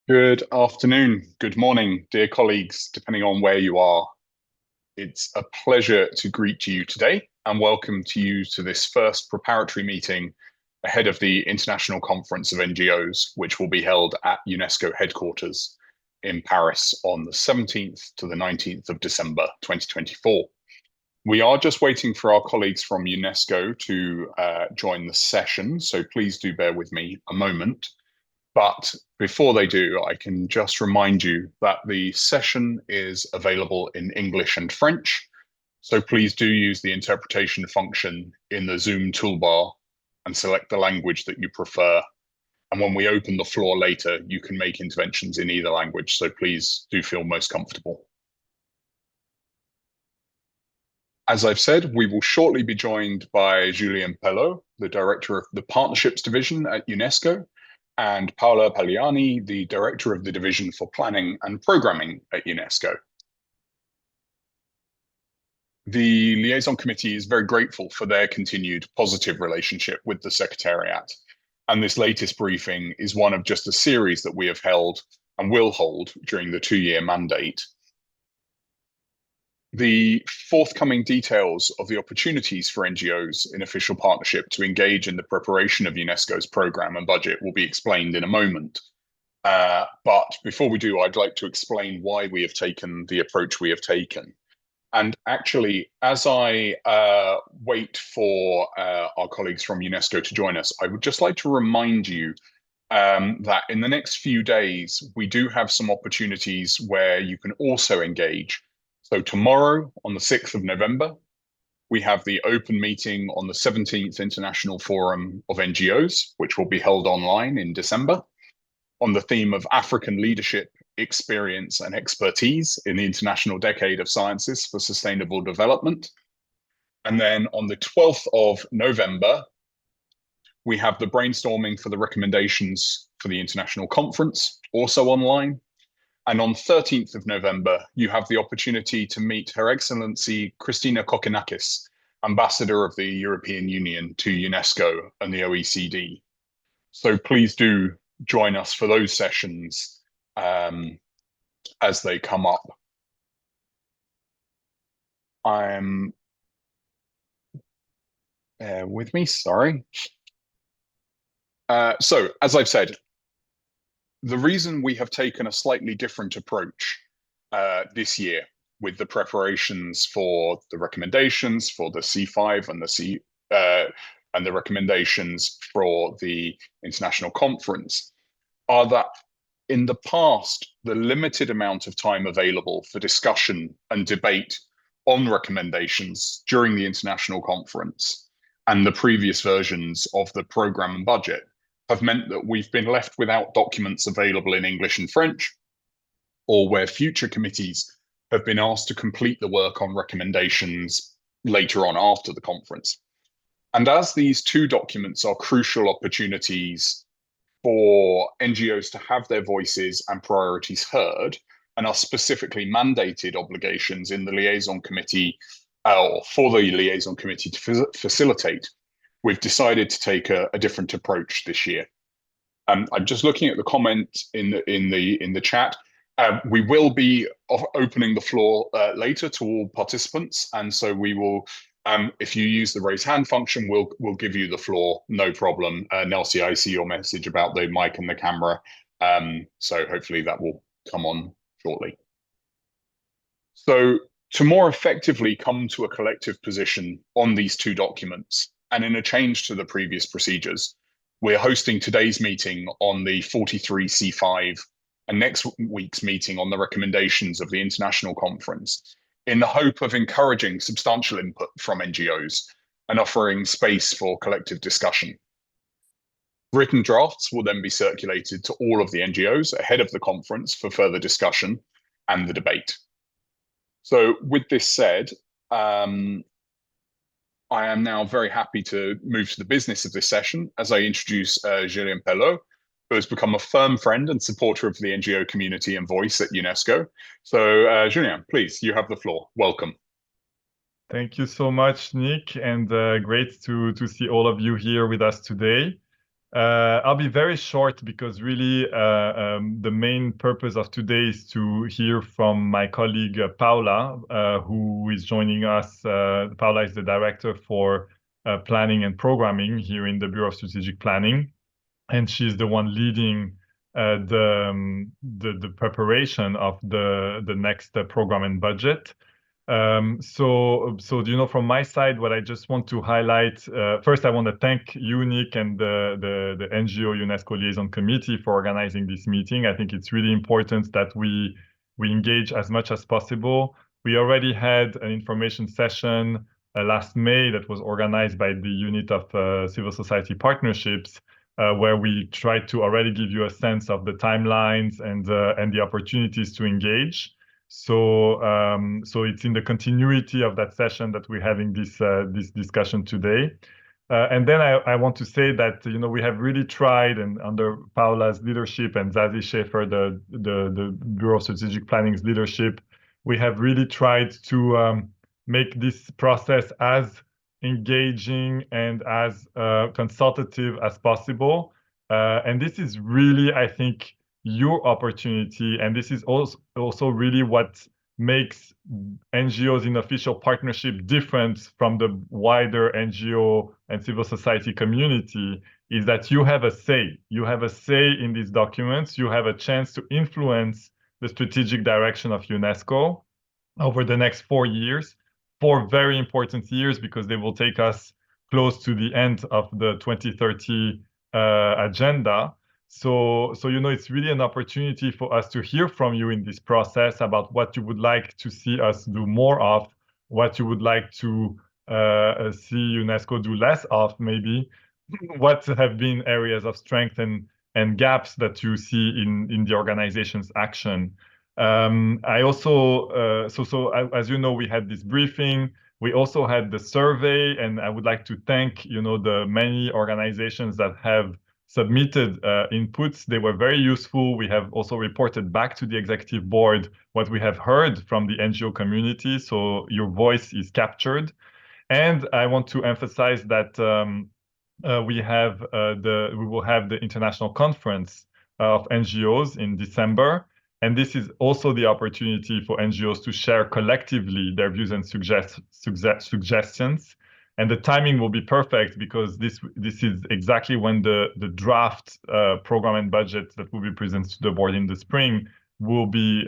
Good afternoon, good morning, dear colleagues, depending on where you are. It's a pleasure to greet you today and welcome to you to this first preparatory meeting ahead of the International Conference of NGOs, which will be held at UNESCO headquarters in Paris on the 17th to the 19th of December 2024. We are just waiting for our colleagues from UNESCO to join the session, so please do bear with me a moment. But before they do, I can just remind you that the session is available in English and French. So please do use the interpretation function in the Zoom toolbar and select the language that you prefer. And when we open the floor later, you can make interventions in either language. So please do feel most comfortable. As I've said, we will shortly be joined by Julien Pellaux, the Director of the Partnerships Division at UNESCO, and Paola Pagliani, the Director of the Division for Planning and Programming at UNESCO. The Liaison Committee is very grateful for their continued positive relationship with the Secretariat, and this latest briefing is one of just a series that we have held and will hold during the two-year mandate. The forthcoming details of the opportunities for NGOs in official partnership to engage in the preparation of UNESCO's programme and budget will be explained in a moment. But before we do, I'd like to explain why we have taken the approach we have taken. And actually, as I wait for our colleagues from UNESCO to join us, I would just like to remind you that in the next few days, we do have some opportunities where you can also engage. So tomorrow, on the 6th of November, we have the open meeting on the 17th International Forum of NGOs, which will be held online in December, on the theme of African leadership, experience and expertise in the International Decade of Sciences for Sustainable Development. And then on the 12th of November, we have the brainstorming for the recommendations for the International Conference, also online. And on 13th of November, you have the opportunity to meet Her Excellency Christina Kokkinakis, Ambassador of the European Union to UNESCO and the OECD. So please do join us for those sessions as they come up. Bear with me, sorry. So, as I've said, the reason we have taken a slightly different approach this year with the preparations for the recommendations for the C5 and the recommendations for the international conference are that in the past, the limited amount of time available for discussion and debate on recommendations during the international conference and the previous versions of the programme and budget have meant that we've been left without documents available in English and French, or where future committees have been asked to complete the work on recommendations later on after the conference. And as these two documents are crucial opportunities for NGOs to have their voices and priorities heard, and are specifically mandated obligations in the Liaison Committee, or for the Liaison Committee to facilitate, we've decided to take a different approach this year. I'm just looking at the comment in the chat. We will be opening the floor later to all participants, and so we will. If you use the raise hand function, we'll give you the floor, no problem. Nelsie, I see your message about the mic and the camera, so hopefully that will come on shortly. So to more effectively come to a collective position on these two documents, and in a change to the previous procedures, we're hosting today's meeting on the 43C5 and next week's meeting on the recommendations of the International Conference in the hope of encouraging substantial input from NGOs and offering space for collective discussion. Written drafts will then be circulated to all of the NGOs ahead of the conference for further discussion and the debate. So with this said, I am now very happy to move to the business of this session as I introduce Julien Pellaux, who has become a firm friend and supporter of the NGO community and voice at UNESCO. So Julien, please, you have the floor. Welcome. Thank you so much, Nick, and great to see all of you here with us today. I'll be very short because really the main purpose of today is to hear from my colleague Paola, who is joining us. Paola is the director for planning and programming here in the Bureau of Strategic Planning, and she's the one leading the preparation of the next program and budget. So from my side, what I just want to highlight, first, I want to thank UNIC and the NGO-UNESCO Liaison Committee for organizing this meeting. I think it's really important that we engage as much as possible. We already had an information session last May that was organized by the Unit of Civil Society Partnerships, where we tried to already give you a sense of the timelines and the opportunities to engage. So it's in the continuity of that session that we're having this discussion today. And then I want to say that we have really tried, and under Paola's leadership and Zazie Schaefer, the Bureau of Strategic Planning's leadership, we have really tried to make this process as engaging and as consultative as possible. And this is really, I think, your opportunity, and this is also really what makes NGOs in official partnership different from the wider NGO and civil society community, is that you have a say. You have a say in these documents. You have a chance to influence the strategic direction of UNESCO over the next 4 years, 4 very important years, because they will take us close to the end of the 2030 agenda. So it's really an opportunity for us to hear from you in this process about what you would like to see us do more of, what you would like to see UNESCO do less of, maybe, what have been areas of strength and gaps that you see in the organization's action. I also, as you know, we had this briefing. We also had the survey, and I would like to thank, the many organizations that have submitted inputs. They were very useful. We have also reported back to the executive board what we have heard from the NGO community. So your voice is captured. And I want to emphasize that we will have the international conference of NGOs in December. And this is also the opportunity for NGOs to share collectively their views and suggestions. And the timing will be perfect because this is exactly when the draft program and budget that will be presented to the board in the spring will be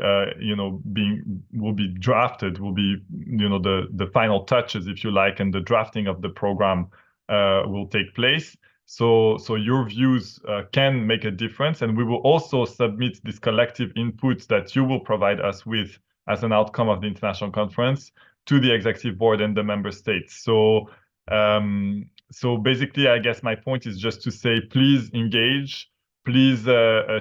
drafted, will be the final touches, if you like, and the drafting of the program will take place. So your views can make a difference, and we will also submit this collective input that you will provide us with as an outcome of the international conference to the executive board and the member states. So basically, I guess my point is just to say, please engage, please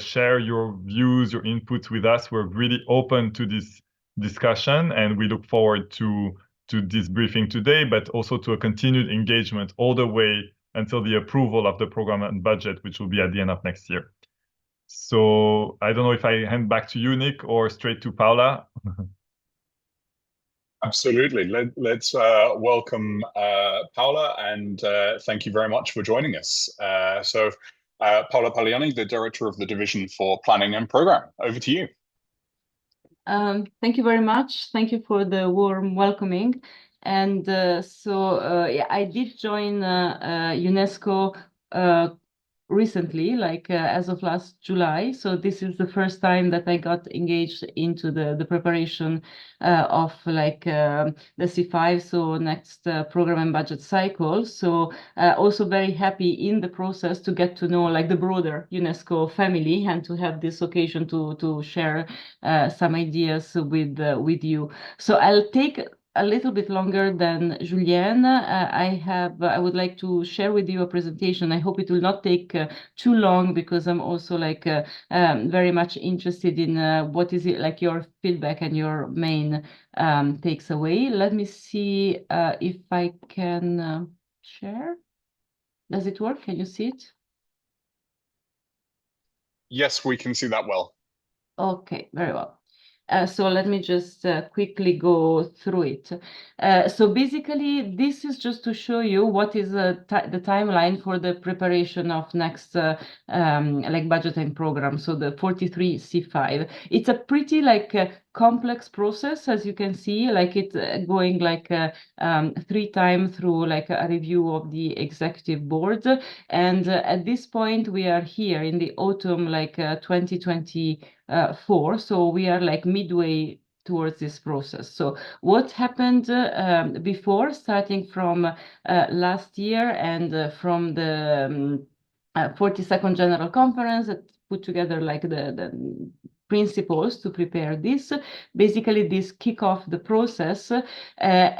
share your views, your inputs with us. We're really open to this discussion, and we look forward to this briefing today, but also to a continued engagement all the way until the approval of the program and budget, which will be at the end of next year. So I don't know if I hand back to you, Nick, or straight to Paola. Absolutely. Let's welcome Paola, and thank you very much for joining us. Paola Pagliani, the Director of the Division for Planning and Program. Over to you. Thank you very much. Thank you for the warm welcoming. And I did join UNESCO recently, as of last July. So this is the first time that I got engaged into the preparation of the C5, so next program and budget cycle. So also very happy in the process to get to know the broader UNESCO family and to have this occasion to share some ideas with you. So I'll take a little bit longer than Julien. I would like to share with you a presentation. I hope it will not take too long because I'm also very much interested in what is it your feedback and your main takes away. Let me see if I can share. Does it work? Can you see it? Yes, we can see that well. Okay, very well. So let me just quickly go through it. So basically, this is just to show you what is the timeline for the preparation of next like budgeting program. So the 43C5. It's a pretty like complex process, as you can see, like it going like 3 times through like a review of the executive board. And at this point, we are here in the autumn, like 2024. So we are like midway towards this process. So what happened before, starting from last year and from the 42nd General Conference that put together like the principles to prepare this. Basically, this kick off the process,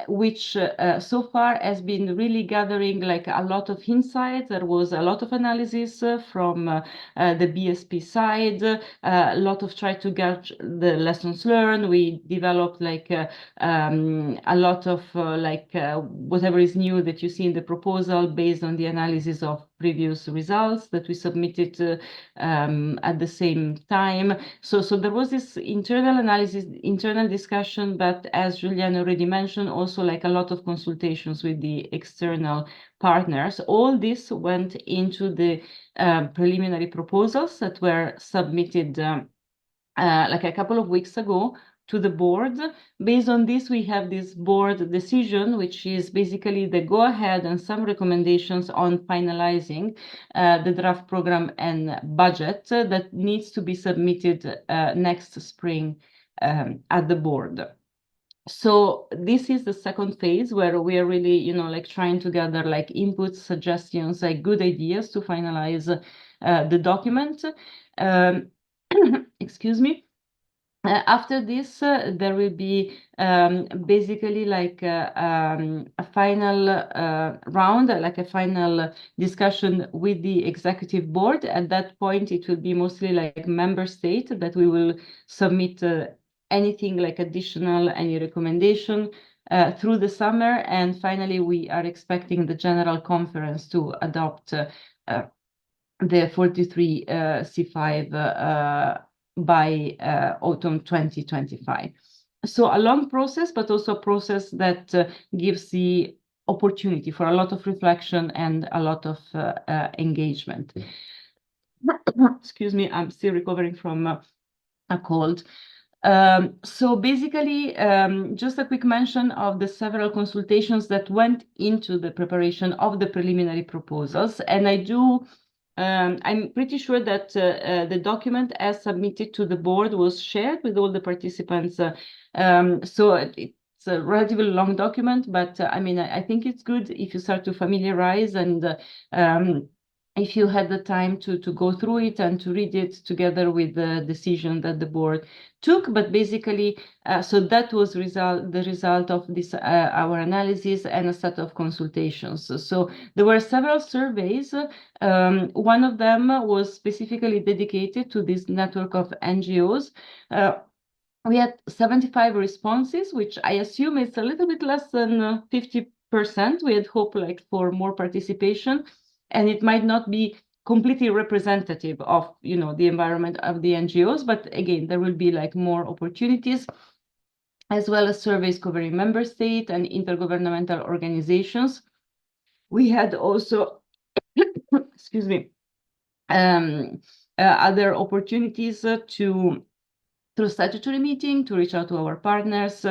which so far has been really gathering like a lot of insight. There was a lot of analysis from the BSP side, a lot of try to get the lessons learned. We developed like a lot of whatever is new that you see in the proposal based on the analysis of previous results that we submitted at the same time. So there was this internal analysis, internal discussion, but as Julien already mentioned, also like a lot of consultations with the external partners. All this went into the preliminary proposals that were submitted like a couple of weeks ago to the board. Based on this, we have this board decision, which is basically the go-ahead and some recommendations on finalizing the draft program and budget that needs to be submitted next spring at the board. So this is the second phase where we are really, you know, like trying to gather like inputs, suggestions, like good ideas to finalize the document. Excuse me. After this, there will be basically like a final round, like a final discussion with the executive board. At that point, it will be mostly like member state that we will submit anything like additional, any recommendation through the summer. And finally, we are expecting the general conference to adopt the 43C5 by autumn 2025. So a long process, but also a process that gives the opportunity for a lot of reflection and a lot of engagement. Excuse me, I'm still recovering from a cold. So basically, just a quick mention of the several consultations that went into the preparation of the preliminary proposals. And I'm pretty sure that the document as submitted to the board was shared with all the participants. So it's a relatively long document, but I mean, I think it's good if you start to familiarize and if you had the time to go through it and to read it together with the decision that the board took. But basically, so that was the result of this our analysis and a set of consultations. So there were several surveys. One of them was specifically dedicated to this network of NGOs. We had 75 responses, which I assume is a little bit less than 50%. We had hoped like for more participation, and it might not be completely representative of, you know, the environment of the NGOs, but again, there will be like more opportunities, as well as surveys covering member state and intergovernmental organizations. We had also, excuse me, other opportunities through statutory meeting to reach out to our partners,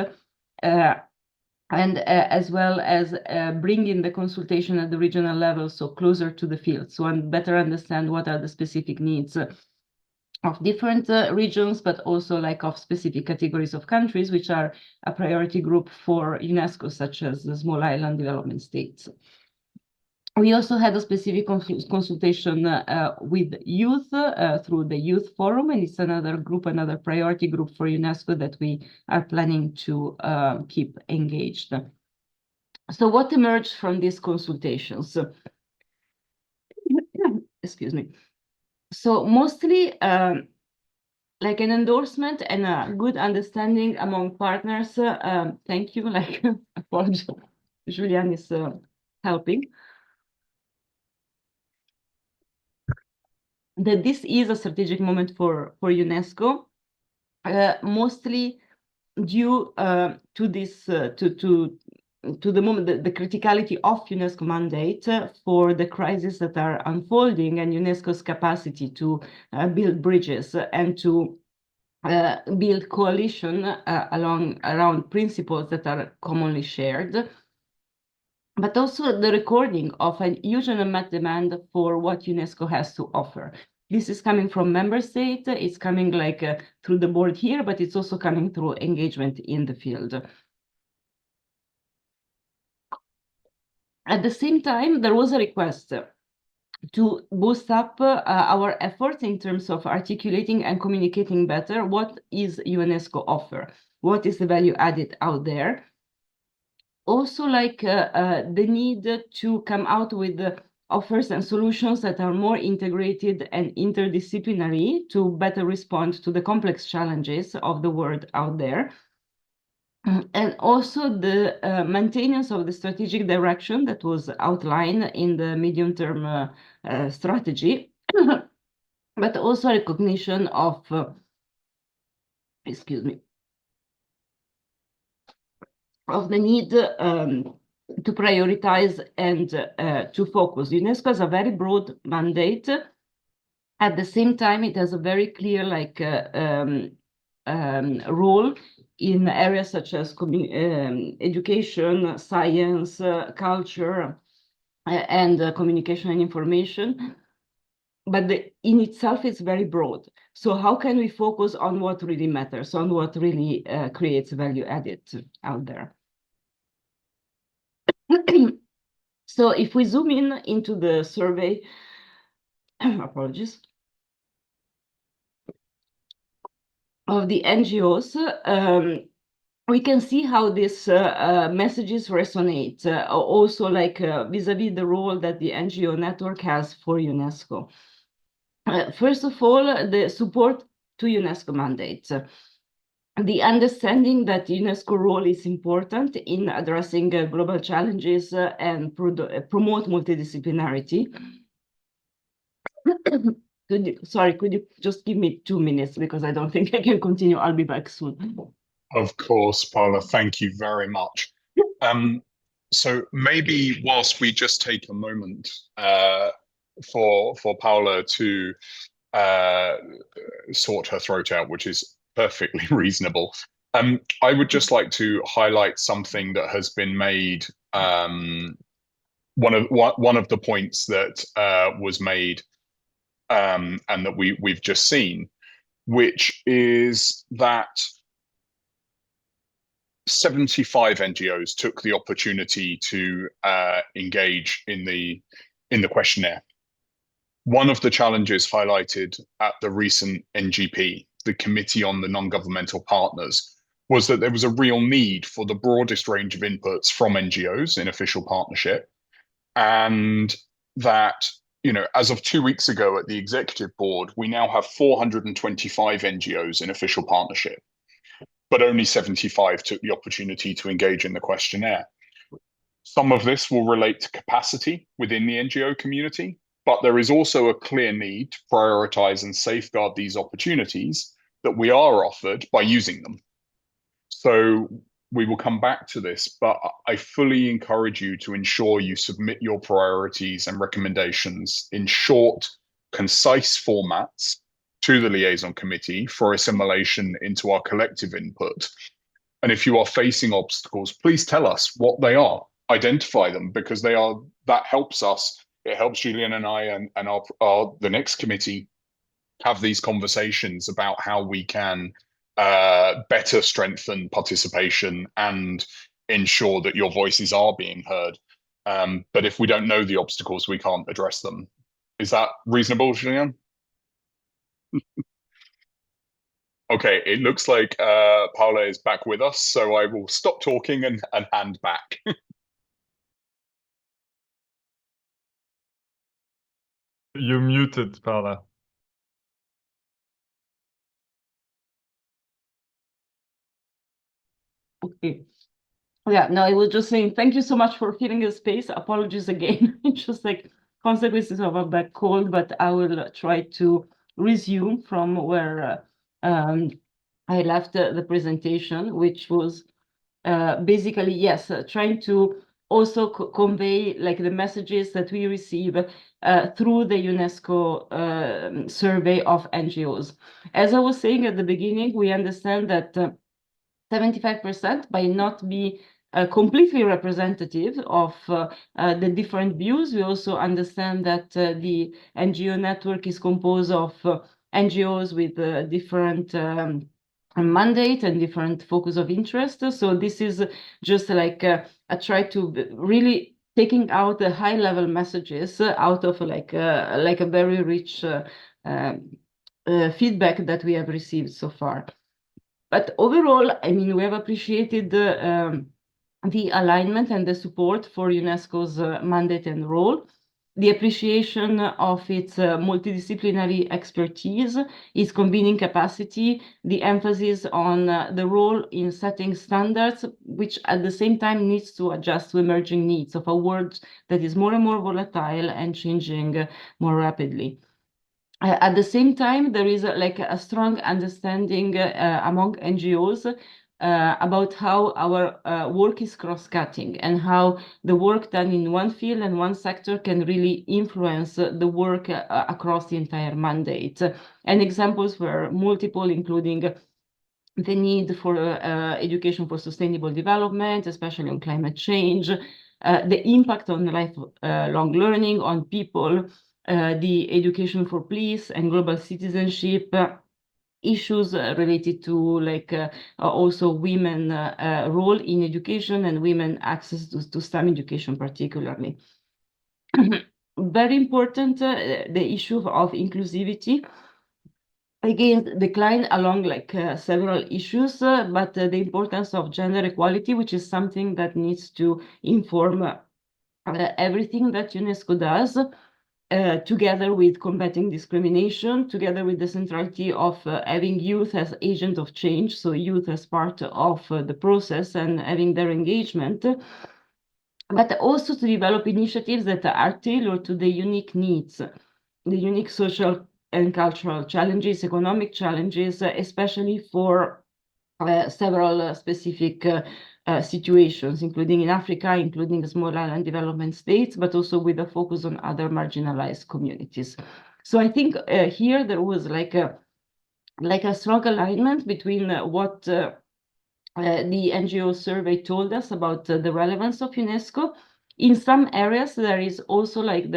and as well as bring in the consultation at the regional level, so closer to the field, so and better understand what are the specific needs of different regions, but also like of specific categories of countries, which are a priority group for UNESCO, such as the small island development states. We also had a specific consultation with youth through the Youth Forum, and it's another group, another priority group for UNESCO that we are planning to keep engaged. So what emerged from these consultations? Excuse me. So mostly like an endorsement and a good understanding among partners. Thank you, like, apologies. Julien is helping. That this is a strategic moment for UNESCO. mostly due to this to the moment the criticality of UNESCO mandate for the crises that are unfolding and UNESCO's capacity to build bridges and to build coalition around principles that are commonly shared, but also the recording of a huge unmet demand for what UNESCO has to offer. This is coming from member states, it's coming like through the board here, but it's also coming through engagement in the field. At the same time, there was a request to boost up our efforts in terms of articulating and communicating better what is UNESCO offer, what is the value added out there. Also, like the need to come out with offers and solutions that are more integrated and interdisciplinary to better respond to the complex challenges of the world out there. And also the maintenance of the strategic direction that was outlined in the medium-term strategy, but also recognition of, excuse me, of the need to prioritize and to focus. UNESCO has a very broad mandate. At the same time, it has a very clear role in areas such as education, science, culture, and communication and information. But in itself, it's very broad. So how can we focus on what really matters, on what really creates value added out there? So if we zoom in into the survey, apologies, of the NGOs, we can see how these messages resonate, also like vis-a-vis the role that the NGO network has for UNESCO. First of all, the support to UNESCO mandates. The understanding that UNESCO role is important in addressing global challenges and promote multidisciplinarity. Could you just give me 2 minutes because I don't think I can continue. I'll be back soon. Of course, Paola, thank you very much. So maybe whilst we just take a moment for Paola to sort her throat out, which is perfectly reasonable, I would just like to highlight something that has been made. One of the points that was made and that we've just seen, which is that 75 NGOs took the opportunity to engage in the questionnaire. One of the challenges highlighted at the recent NGP, the Committee on the Non-Governmental Partners, was that there was a real need for the broadest range of inputs from NGOs in official partnership, and that, you know, as of 2 weeks ago at the executive board, we now have 425 NGOs in official partnership, but only 75 took the opportunity to engage in the questionnaire. Some of this will relate to capacity within the NGO community, but there is also a clear need to prioritize and safeguard these opportunities that we are offered by using them. So we will come back to this, but I fully encourage you to ensure you submit your priorities and recommendations in short, concise formats to the liaison committee for assimilation into our collective input. And if you are facing obstacles, please tell us what they are. Identify them, because that helps us. It helps Julien and I and the next committee have these conversations about how we can better strengthen participation and ensure that your voices are being heard. But if we don't know the obstacles, we can't address them. Is that reasonable, Julien? Okay, it looks like Paola is back with us, so I will stop talking and hand back. You're muted, Paola. Okay. Yeah, no, I was just saying thank you so much for filling the space. Apologies again. It's just like consequences of a bad cold, but I will try to resume from where I left the presentation, which was basically, yes, trying to also convey like the messages that we receive through the UNESCO survey of NGOs. As I was saying at the beginning, we understand that 75% might not be completely representative of the different views. We also understand that the NGO network is composed of NGOs with different mandate and different focus of interest. So this is just like a try to really taking out the high level messages out of like a very rich feedback that we have received so far. But overall, I mean, we have appreciated the alignment and the support for UNESCO's mandate and role, the appreciation of its multidisciplinary expertise, its convening capacity, the emphasis on the role in setting standards, which at the same time needs to adjust to emerging needs of a world that is more and more volatile and changing more rapidly. At the same time, there is like a strong understanding among NGOs about how our work is cross-cutting and how the work done in one field and one sector can really influence the work across the entire mandate. And examples were multiple, including the need for education for sustainable development, especially on climate change, the impact on lifelong learning on people, the education for peace and global citizenship, issues related to like also women role in education and women access to STEM education particularly. Very important, the issue of inclusivity. Again, decline along like several issues, but the importance of gender equality, which is something that needs to inform everything that UNESCO does, together with combating discrimination, together with the centrality of having youth as agent of change, so youth as part of the process and having their engagement, but also to develop initiatives that are tailored to the unique needs, the unique social and cultural challenges, economic challenges, especially for several specific situations, including in Africa, including small island development states, but also with a focus on other marginalized communities. So I think here there was like a strong alignment between what the NGO survey told us about the relevance of UNESCO. In some areas, there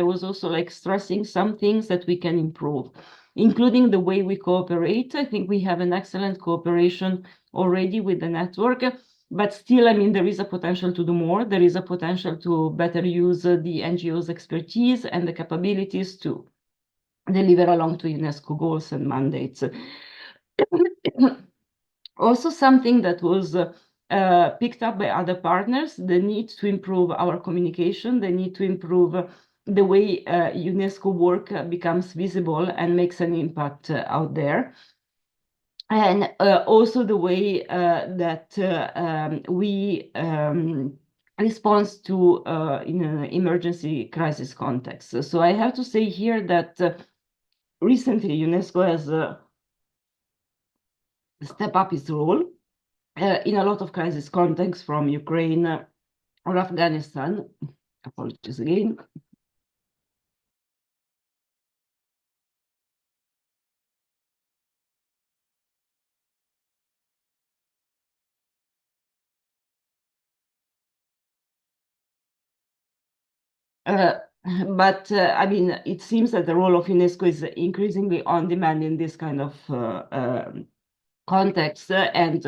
was also like stressing some things that we can improve, including the way we cooperate. I think we have an excellent cooperation already with the network, but still, I mean, there is a potential to do more. There is a potential to better use the NGO's expertise and the capabilities to deliver along to UNESCO goals and mandates. Also, something that was picked up by other partners, the need to improve our communication, the need to improve the way UNESCO work becomes visible and makes an impact out there. And also the way that we respond to in an emergency crisis context. So I have to say here that recently UNESCO has stepped up its role in a lot of crisis contexts, from Ukraine or Afghanistan. Apologies again. But I mean, it seems that the role of UNESCO is increasingly on demand in this kind of context, and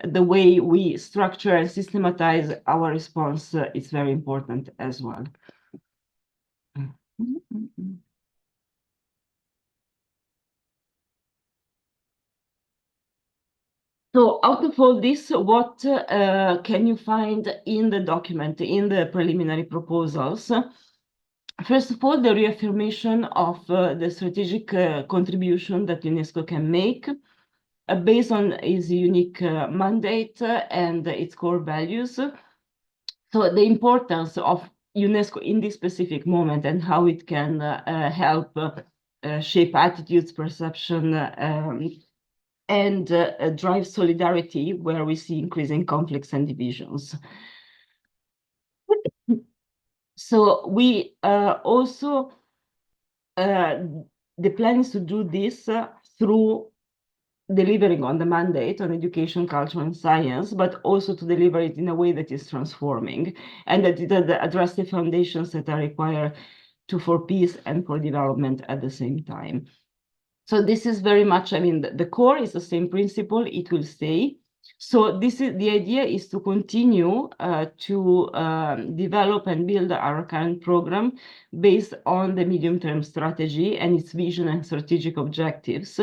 the way we structure and systematize our response is very important as well. So out of all this, what can you find in the document, in the preliminary proposals? First of all, the reaffirmation of the strategic contribution that UNESCO can make based on its unique mandate and its core values. So the importance of UNESCO in this specific moment and how it can help shape attitudes, perception, and drive solidarity where we see increasing conflicts and divisions. So we also, the plan is to do this through delivering on the mandate on education, culture, and science, but also to deliver it in a way that is transforming and that it address the foundations that are required for peace and for development at the same time. So this is very much, I mean, the core is the same principle, it will stay. So this is the idea is to continue to develop and build our current program based on the medium-term strategy and its vision and strategic objectives.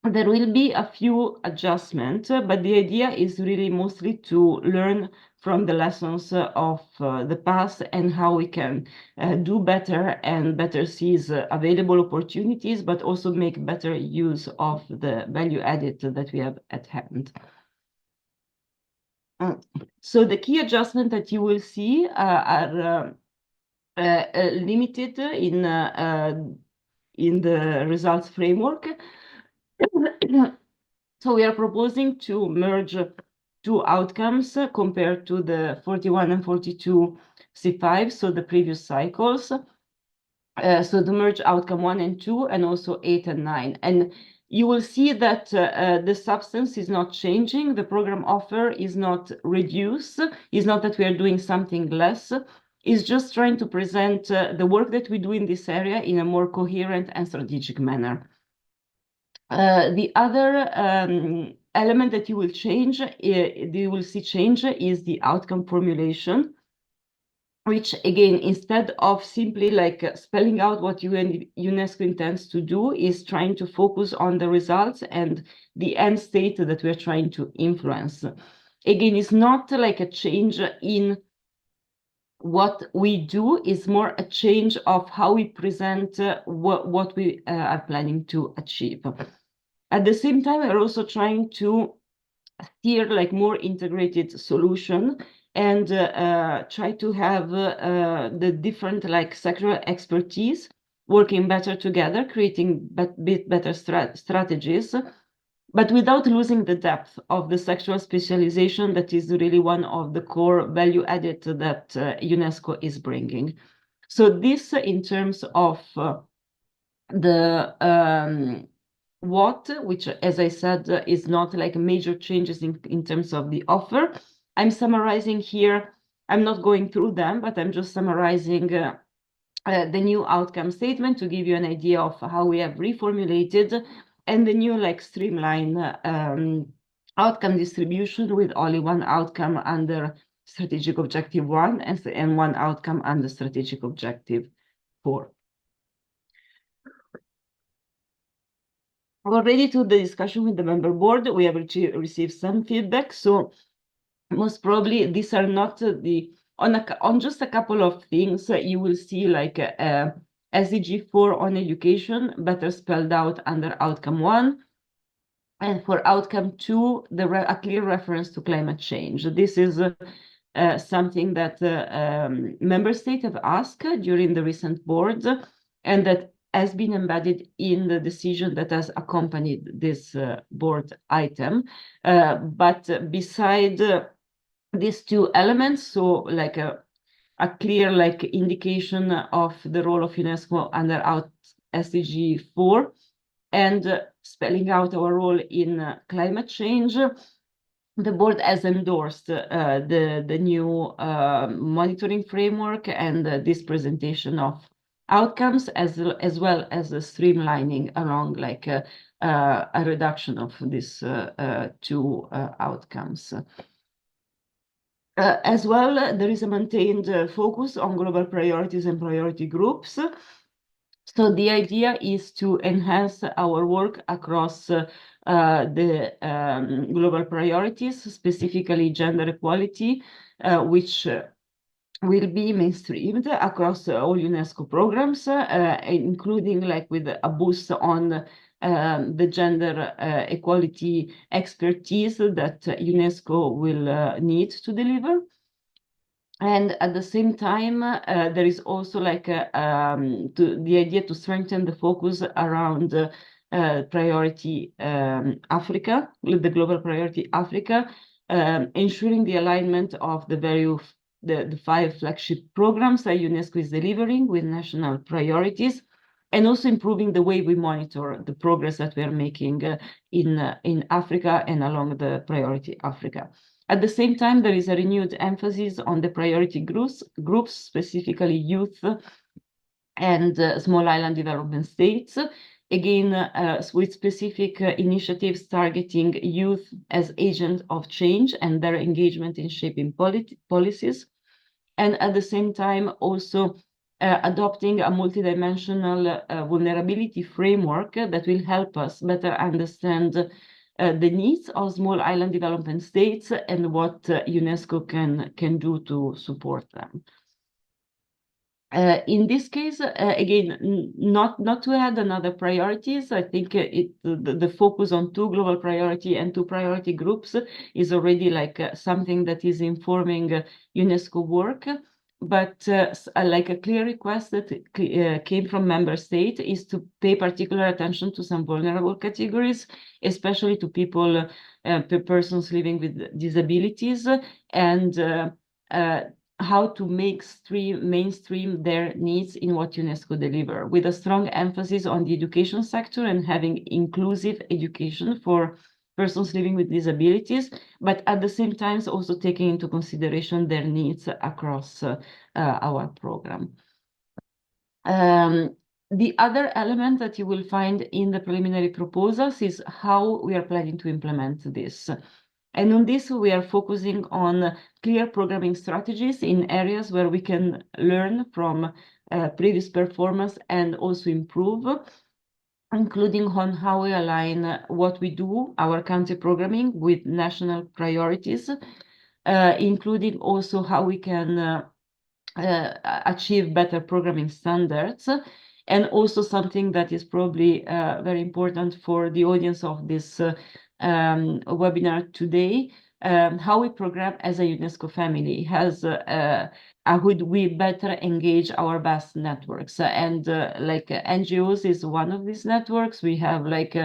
There will be a few adjustments, but the idea is really mostly to learn from the lessons of the past and how we can do better and better seize available opportunities, but also make better use of the value added that we have at hand. So the key adjustments that you will see are limited in the results framework. So we are proposing to merge two outcomes compared to the 41 and 42 C5, so the previous cycles. So to merge outcome 1 and 2 and also 8 and 9. And you will see that the substance is not changing. The program offer is not reduced. It's not that we are doing something less. It's just trying to present the work that we do in this area in a more coherent and strategic manner. The other element that you will change, you will see change, is the outcome formulation, which again, instead of simply like spelling out what UNESCO intends to do, is trying to focus on the results and the end state that we're trying to influence. Again, it's not like a change in what we do, is more a change of how we present what we are planning to achieve. At the same time, we're also trying to steer like more integrated solution and try to have the different like sectoral expertise working better together, creating bit better strategies, but without losing the depth of the sectoral specialization that is really one of the core value added that UNESCO is bringing. So this in terms of the what, which, as I said, is not like major changes in terms of the offer. I'm summarizing here. I'm not going through them, but I'm just summarizing the new outcome statement to give you an idea of how we have reformulated, and the new like streamline outcome distribution with only one outcome under strategic objective 1 and one outcome under strategic objective 4. Already to the discussion with the member board, we have received some feedback. So most probably these are not on just a couple of things. You will see like SDG 4 on education better spelled out under outcome 1. And for outcome 2, a clear reference to climate change. This is something that member states have asked during the recent boards, and that has been embedded in the decision that has accompanied this board item. But beside these two elements, so like a clear like indication of the role of UNESCO under SDG 4 and spelling out our role in climate change, the board has endorsed the new monitoring framework and this presentation of outcomes, as well as a streamlining along like a reduction of these two outcomes. As well, there is a maintained focus on global priorities and priority groups. So the idea is to enhance our work across the global priorities, specifically gender equality, which will be mainstreamed across all UNESCO programs, including like with a boost on the gender equality expertise that UNESCO will need to deliver. And at the same time, there is also like the idea to strengthen the focus around priority Africa, the global priority Africa, ensuring the alignment of the 5 flagship programs that UNESCO is delivering with national priorities, and also improving the way we monitor the progress that we are making in Africa and along the priority Africa. At the same time, there is a renewed emphasis on the priority groups, specifically youth and small island development states, again, with specific initiatives targeting youth as agents of change and their engagement in shaping policies. And at the same time, also adopting a multidimensional vulnerability framework that will help us better understand the needs of small island development states and what UNESCO can do to support them. In this case, again, not to add another priorities, I think the focus on 2 global priority and 2 priority groups is already like something that is informing UNESCO work. But like a clear request that came from member state is to pay particular attention to some vulnerable categories, especially to people, persons living with disabilities, and how to mainstream their needs in what UNESCO deliver, with a strong emphasis on the education sector and having inclusive education for persons living with disabilities, but at the same time also taking into consideration their needs across our program. The other element that you will find in the preliminary proposals is how we are planning to implement this. And on this, we are focusing on clear programming strategies in areas where we can learn from previous performance and also improve, including on how we align what we do, our country programming, with national priorities, including also how we can achieve better programming standards. And also something that is probably very important for the audience of this webinar today, how we program as a UNESCO family, how would we better engage our vast networks, and like NGOs is one of these networks. We have like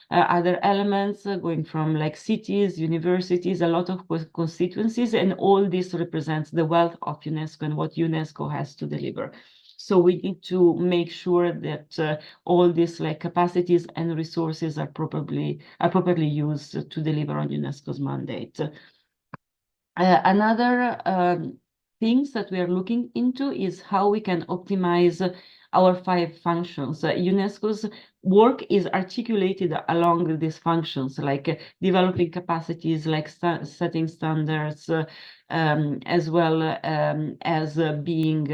other elements going from like cities, universities, a lot of constituencies, and all this represents the wealth of UNESCO and what UNESCO has to deliver. So we need to make sure that all these like capacities and resources are properly used to deliver on UNESCO's mandate. Another things that we are looking into is how we can optimize our 5 functions. UNESCO's work is articulated along these functions, like developing capacities, like setting standards, as well as being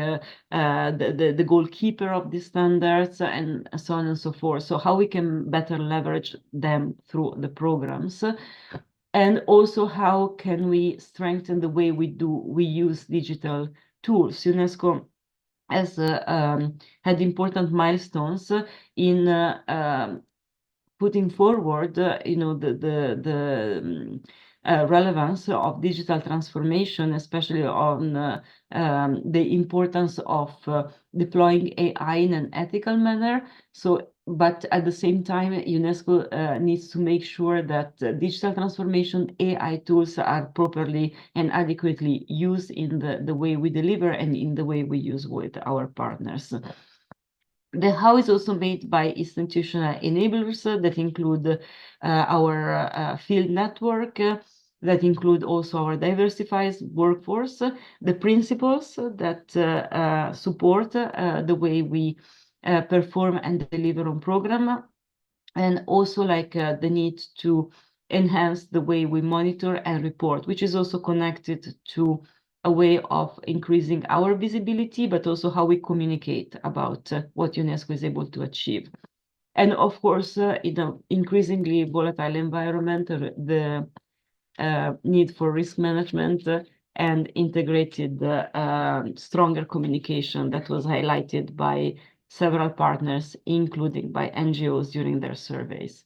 the goalkeeper of these standards, and so on and so forth. So how we can better leverage them through the programs. And also how can we strengthen the way we use digital tools. UNESCO has had important milestones in putting forward, the relevance of digital transformation, especially on the importance of deploying AI in an ethical manner. So, but at the same time, UNESCO needs to make sure that digital transformation AI tools are properly and adequately used in the way we deliver and in the way we use with our partners. The how is also made by institutional enablers that include our field network, that include also our diversified workforce, the principles that support the way we perform and deliver on program, and also like the need to enhance the way we monitor and report, which is also connected to a way of increasing our visibility, but also how we communicate about what UNESCO is able to achieve. And of course, in an increasingly volatile environment, the need for risk management and integrated stronger communication that was highlighted by several partners, including by NGOs during their surveys.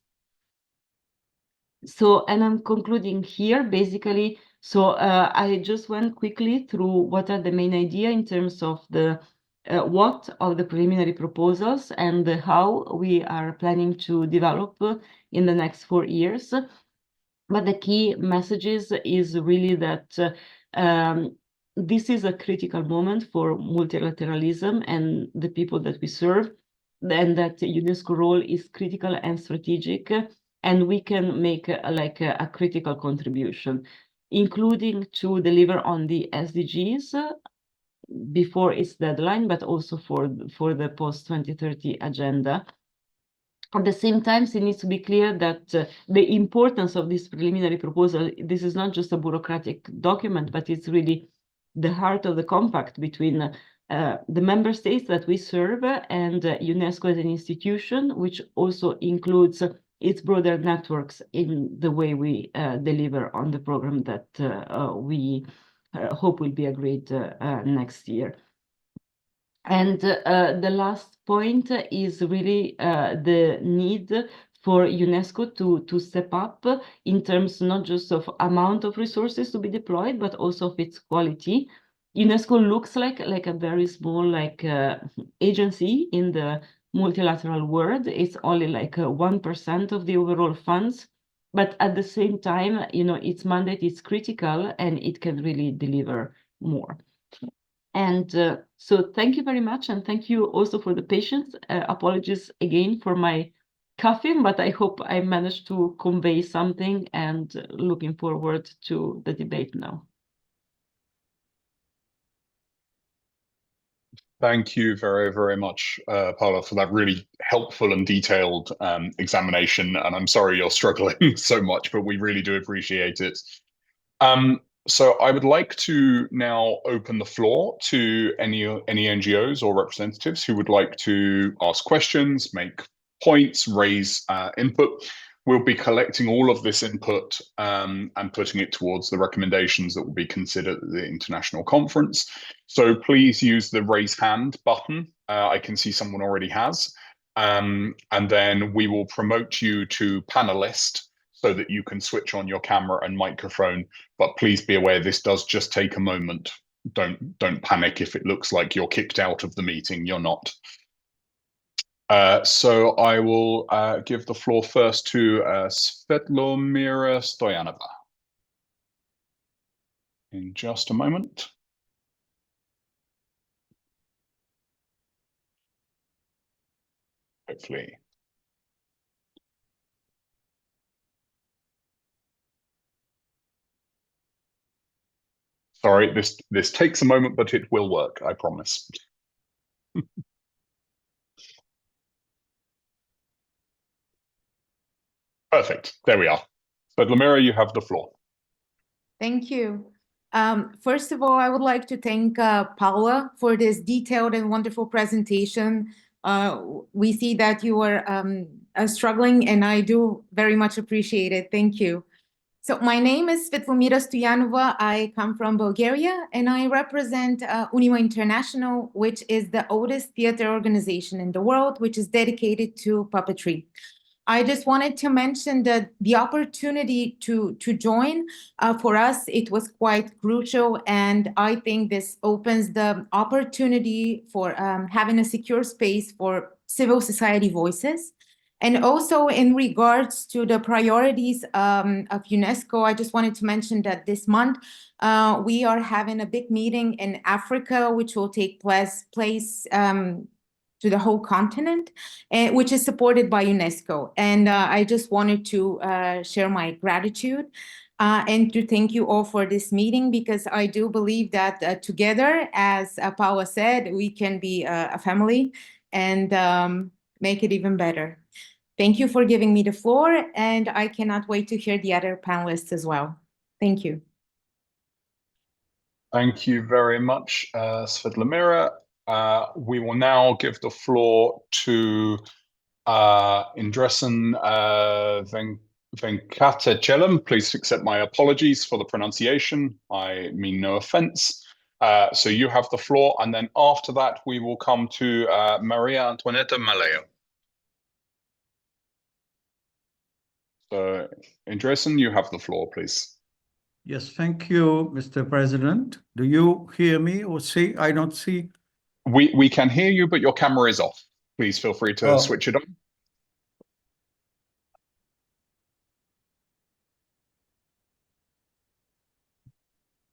So, and I'm concluding here, basically. So I just went quickly through what are the main idea in terms of the what of the preliminary proposals and how we are planning to develop in the next 4 years. But the key messages is really that this is a critical moment for multilateralism and the people that we serve, and that UNESCO role is critical and strategic, and we can make a critical contribution, including to deliver on the SDGs before its deadline, but also for the post-2030 agenda. At the same time, it needs to be clear that the importance of this preliminary proposal, this is not just a bureaucratic document, but it's really the heart of the compact between the member states that we serve and UNESCO as an institution, which also includes its broader networks in the way we deliver on the program that we hope will be agreed next year. And the last point is really the need for UNESCO to step up in terms not just of amount of resources to be deployed, but also of its quality. UNESCO looks like a very small agency in the multilateral world. It's only 1% of the overall funds, but at the same time, its mandate is critical and it can really deliver more. And so thank you very much, and thank you also for the patience. Apologies again for my coughing, but I hope I managed to convey something, and looking forward to the debate now. Thank you very, very much, Paola, for that really helpful and detailed examination. And I'm sorry you're struggling so much, but we really do appreciate it. So I would like to now open the floor to any NGOs or representatives who would like to ask questions, make points, raise input. We'll be collecting all of this input and putting it towards the recommendations that will be considered at the international conference. So please use the raise hand button. I can see someone already has. And then we will promote you to panelist, so that you can switch on your camera and microphone. But please be aware, this does just take a moment. Don't panic if it looks like you're kicked out of the meeting. You're not. So I will give the floor first to Svetlomira Stoyanova. In just a moment. Hopefully. Sorry, this takes a moment, but it will work, I promise. Perfect. There we are. Svetlomira, you have the floor. Thank you. First of all, I would like to thank Paola for this detailed and wonderful presentation. We see that you are struggling, and I do very much appreciate it. Thank you. So my name is Svetlomira Stoyanova. I come from Bulgaria, and I represent UNIMO International, which is the oldest theater organization in the world, which is dedicated to puppetry. I just wanted to mention that the opportunity to join, for us, it was quite crucial. And I think this opens the opportunity for having a secure space for civil society voices. And also in regards to the priorities of UNESCO, I just wanted to mention that this month, we are having a big meeting in Africa, which will take place to the whole continent, which is supported by UNESCO. And I just wanted to share my gratitude and to thank you all for this meeting, because I do believe that together, as Paola said, we can be a family and make it even better. Thank you for giving me the floor, and I cannot wait to hear the other panelists as well. Thank you. Thank you very much, Svetlomira. We will now give the floor to Indresan Venkatachelam. Please accept my apologies for the pronunciation. I mean no offense. So you have the floor, and then after that, we will come to Maria Antonietta Maleo. So, Indresan, you have the floor, please. Yes, thank you, Mr. President. Do you hear me or see? I don't see We can hear you, but your camera is off. Please feel free to switch it on.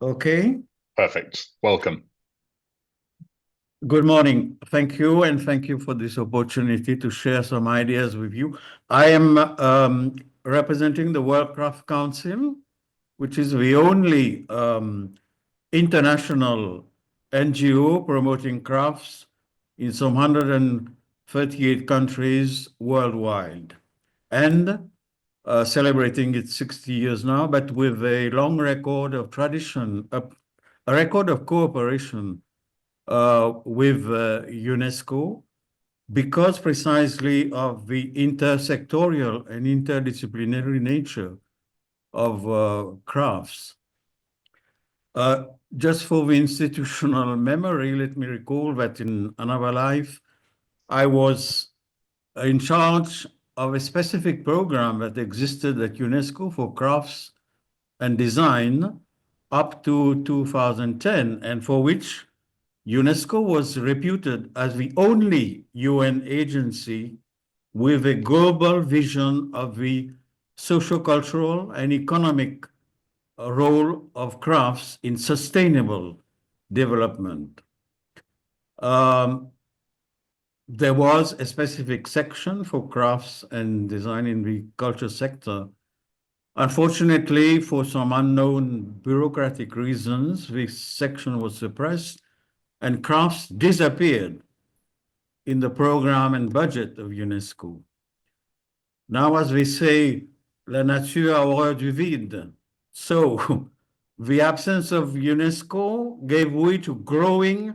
Okay. Perfect. Welcome. Good morning. Thank you, and thank you for this opportunity to share some ideas with you. I am representing the World Craft Council, which is the only international NGO promoting crafts in some 138 countries worldwide, and celebrating its 60 years now, but with a long record of tradition, a record of cooperation with UNESCO, because precisely of the intersectorial and interdisciplinary nature of crafts. Just for the institutional memory, let me recall that in another life, I was in charge of a specific program that existed at UNESCO for crafts and design up to 2010, and for which UNESCO was reputed as the only UN agency with a global vision of the socio-cultural and economic role of crafts in sustainable development. There was a specific section for crafts and design in the culture sector. Unfortunately, for some unknown bureaucratic reasons, this section was suppressed and crafts disappeared in the program and budget of UNESCO. Now, as we say, la nature a horreur du vide. So the absence of UNESCO gave way to growing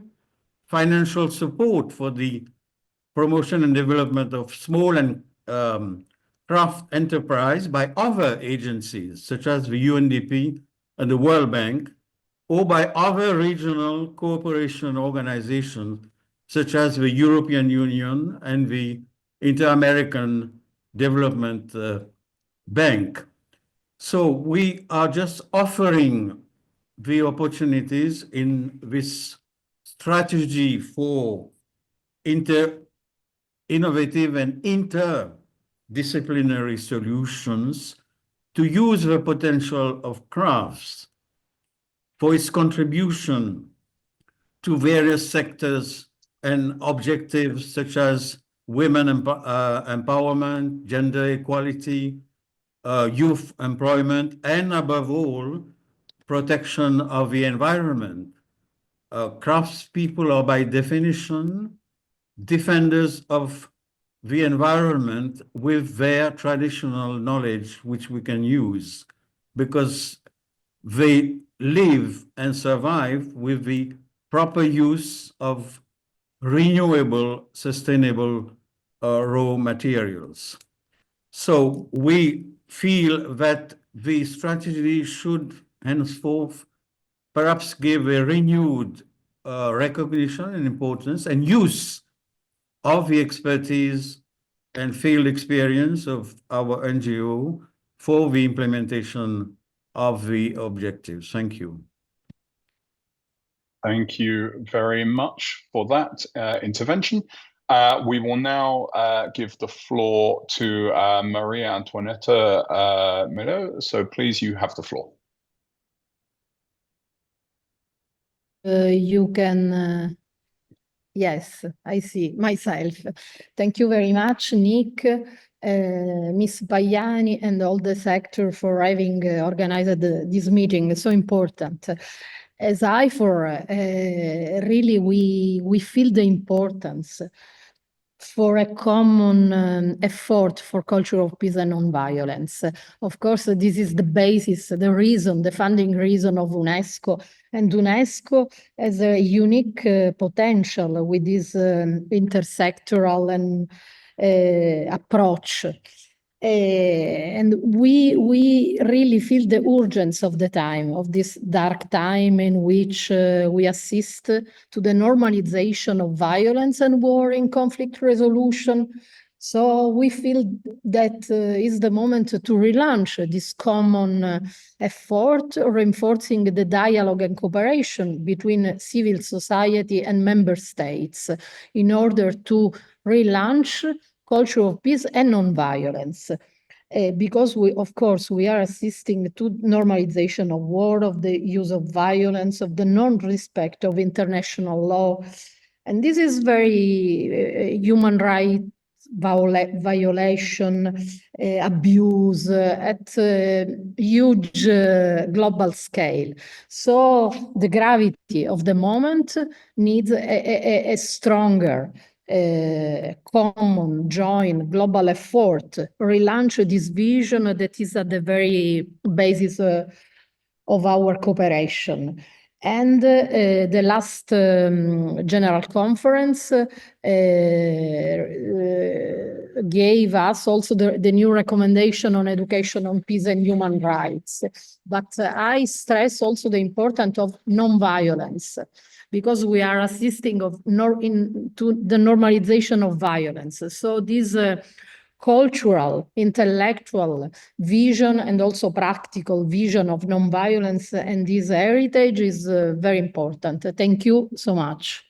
financial support for the promotion and development of small and craft enterprise by other agencies, such as the UNDP and the World Bank, or by other regional cooperation organizations, such as the European Union and the Inter-American Development Bank. So we are just offering the opportunities in this strategy for innovative and interdisciplinary solutions to use the potential of crafts for its contribution to various sectors and objectives such as women empowerment, gender equality, youth employment, and above all, protection of the environment. Craftspeople are by definition defenders of the environment with their traditional knowledge, which we can use, because they live and survive with the proper use of renewable, sustainable raw materials. So we feel that the strategy should henceforth perhaps give a renewed recognition and importance and use of the expertise and field experience of our NGO for the implementation of the objectives. Thank you. Thank you very much for that intervention. We will now give the floor to Maria Antoinette Melo. So please, you have the floor. You can, yes, I see myself. Thank you very much, Nick, Ms. Pagliani, and all the sector for having organized this meeting. It's so important. As really we feel the importance for a common effort for culture of peace and non-violence. Of course, this is the basis, the reason, the funding reason of UNESCO. And UNESCO has a unique potential with this intersectoral and approach. And we really feel the urgency of the time, of this dark time in which we assist to the normalization of violence and war in conflict resolution, So we feel that is the moment to relaunch this common effort, reinforcing the dialogue and cooperation between civil society and member states in order to relaunch culture of peace and non-violence. Because of course, we are assisting to normalization of war, of the use of violence, of the non-respect of international law. And this is very human rights violation, abuse at huge global scale. So the gravity of the moment needs a stronger common, joint, global effort, relaunch this vision that is at the very basis of our cooperation. And the last General Conference gave us also the new recommendation on education on peace and human rights. But I stress also the importance of non-violence, because we are assisting to the normalization of violence. So this cultural, intellectual vision and also practical vision of nonviolence and this heritage is very important. Thank you so much.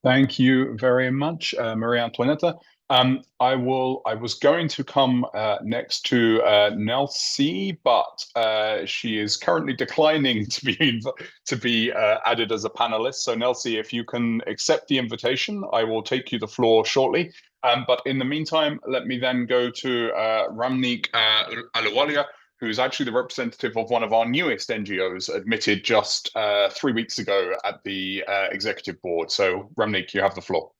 Thank you very much, Maria Antoinetta. I was going to come next to Nelsie, but she is currently declining to be added as a panelist. So Nelsie, if you can accept the invitation, I will take you the floor shortly. But in the meantime, let me then go to Ramnik Ahluwalia, who's actually the representative of one of our newest NGOs, admitted just 3 weeks ago at the executive board. So Ramnik, you have the floor.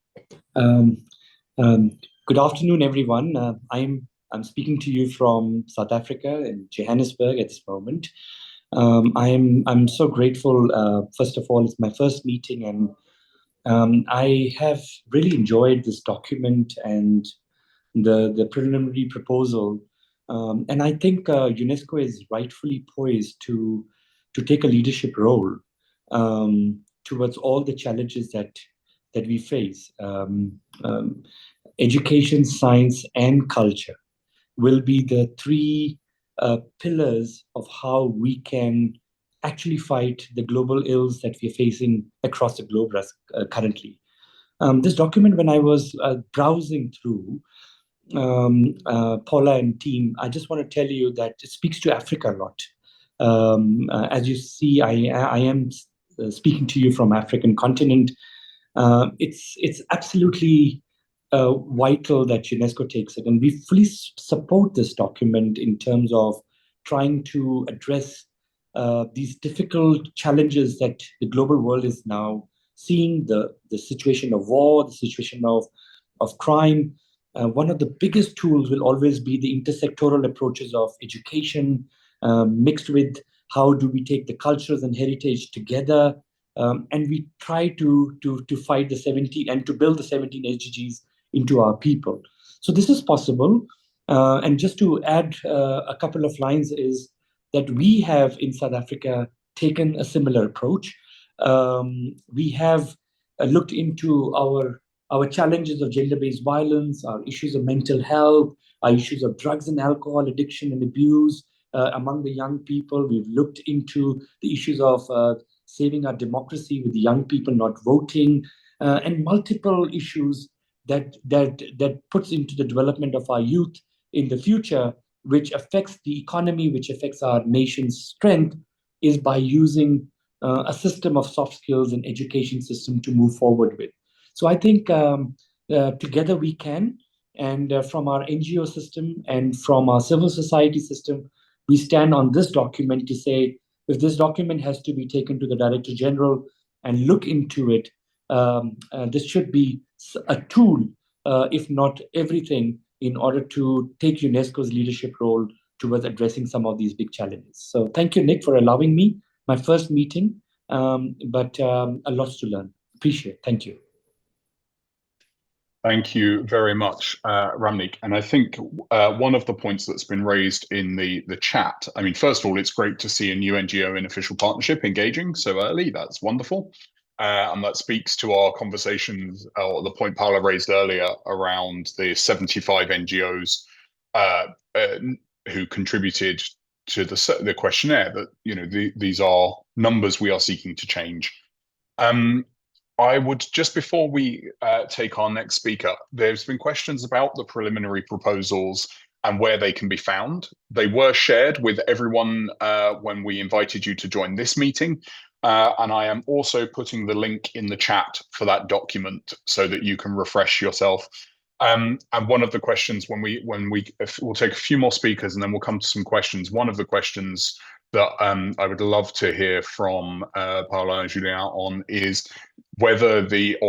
Good afternoon, everyone. I'm speaking to you from South Africa in Johannesburg at this moment. I'm so grateful. First of all, it's my first meeting, and I have really enjoyed this document and the preliminary proposal. And I think UNESCO is rightfully poised to take a leadership role towards all the challenges that we face. Education, science, and culture will be the three pillars of how we can actually fight the global ills that we're facing across the globe currently. This document, when I was browsing through, Paula and team, I just want to tell you that it speaks to Africa a lot. As you see, I am speaking to you from African continent. It's absolutely vital that UNESCO takes it, and we fully support this document in terms of trying to address these difficult challenges that the global world is now seeing, the situation of war, the situation of crime. One of the biggest tools will always be the intersectoral approaches of education, mixed with how do we take the cultures and heritage together, and we try to fight the 17 and to build the 17 SDGs into our people. So this is possible. And just to add a couple of lines is that we have in South Africa taken a similar approach. We have looked into our challenges of gender-based violence, our issues of mental health, our issues of drugs and alcohol addiction and abuse among the young people. We've looked into the issues of saving our democracy with the young people not voting, and multiple issues that puts into the development of our youth in the future, which affects the economy, which affects our nation's strength, is by using a system of soft skills and education system to move forward with. So I think together we can, and from our NGO system and from our civil society system, we stand on this document to say, if this document has to be taken to the Director General and look into it, this should be a tool, if not everything, in order to take UNESCO's leadership role towards addressing some of these big challenges. So thank you, Nick, for allowing me, my first meeting, but a lot to learn. Appreciate it. Thank you. Thank you very much, Ramnik. And I think one of the points that's been raised in the chat, I mean, first of all, it's great to see a new NGO in official partnership engaging so early. That's wonderful. and that speaks to our conversations, or the point Paola raised earlier around the 75 NGOs who contributed to the questionnaire, that, you know, these are numbers we are seeking to change. I would, just before we take our next speaker, there's been questions about the preliminary proposals and where they can be found. They were shared with everyone when we invited you to join this meeting. And I am also putting the link in the chat for that document so that you can refresh yourself. And one of the questions, we'll take a few more speakers and then we'll come to some questions. One of the questions that I would love to hear from Paola and Julien on is whether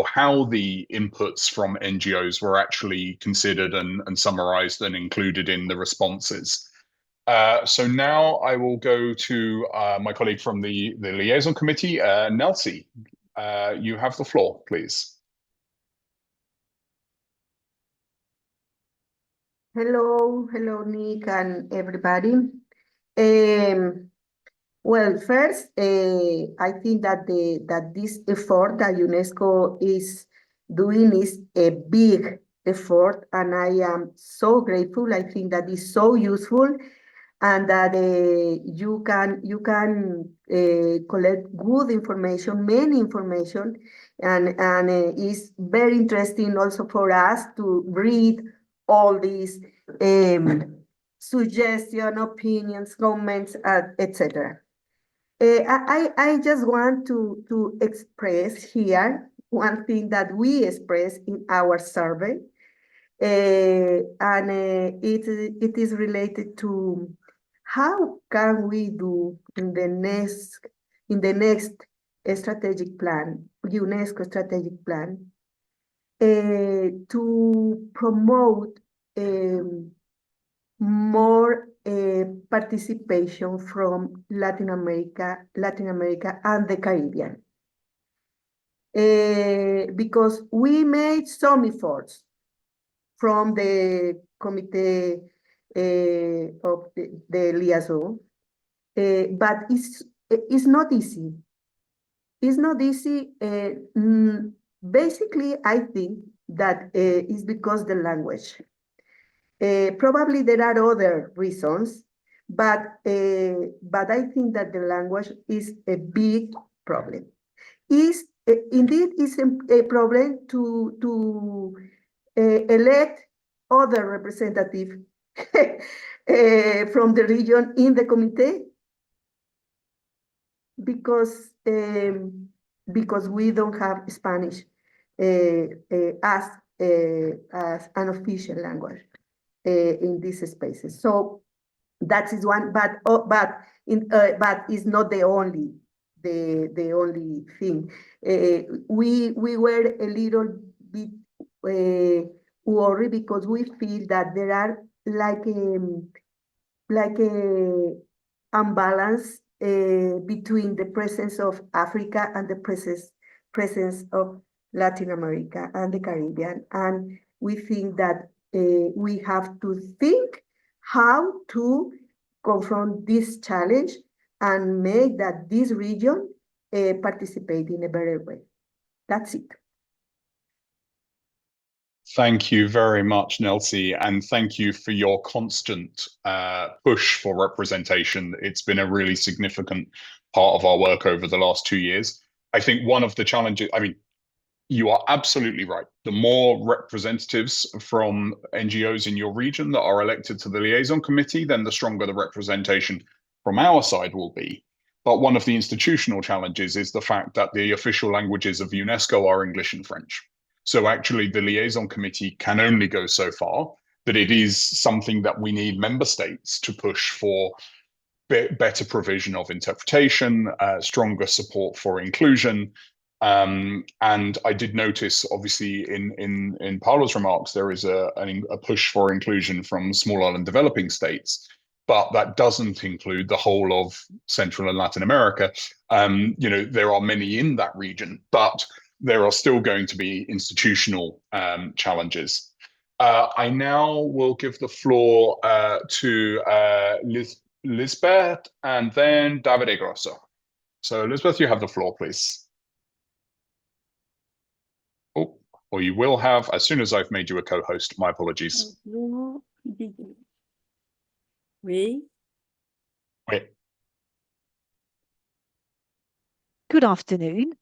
how the inputs from NGOs were actually considered and summarized and included in the responses. So now I will go to my colleague from the Liaison Committee, Nelsie. You have the floor, please. Hello, Nick and everybody. Well, first, I think that this effort that UNESCO is doing is a big effort, and I am so grateful. I think that is so useful, and that you can collect good information, many information, and it's very interesting also for us to read all these suggestions, opinions, comments, etc. I just want to express here one thing that we expressed in our survey, and it is related to how can we do in the next strategic plan, UNESCO strategic plan, to promote more participation from Latin America and the Caribbean. Because we made some efforts from the committee of the liaison, but it's not easy. It's not easy. Basically, I think that it's because the language. Probably there are other reasons, but I think that the language is a big problem. Indeed, it's a problem to elect other representatives from the region in the committee, because we don't have Spanish as an official language in these spaces. So that is one, but it's not the only thing. We were a little bit worried because we feel that there are like a imbalance between the presence of Africa and the presence of Latin America and the Caribbean, and we think that we have to think how to confront this challenge and make that this region participate in a better way. That's it. Thank you very much, Nelsie, and thank you for your constant push for representation. It's been a really significant part of our work over the last 2 years. I think one of the challenges, I mean, you are absolutely right. The more representatives from NGOs in your region that are elected to the liaison committee, then the stronger the representation from our side will be. But one of the institutional challenges is the fact that the official languages of UNESCO are English and French. So actually the liaison committee can only go so far, that it is something that we need member states to push for better provision of interpretation, stronger support for inclusion. And I did notice, obviously, in Paola's remarks, there is a push for inclusion from small island developing states, but that doesn't include the whole of Central and Latin America. You know, there are many in that region, but there are still going to be institutional challenges. I now will give the floor to Lisbeth and then Davide Grosso. So Lisbeth, you have the floor, please. or you will have, as soon as I've made you a co-host. My apologies. Oui. Wait. Good afternoon.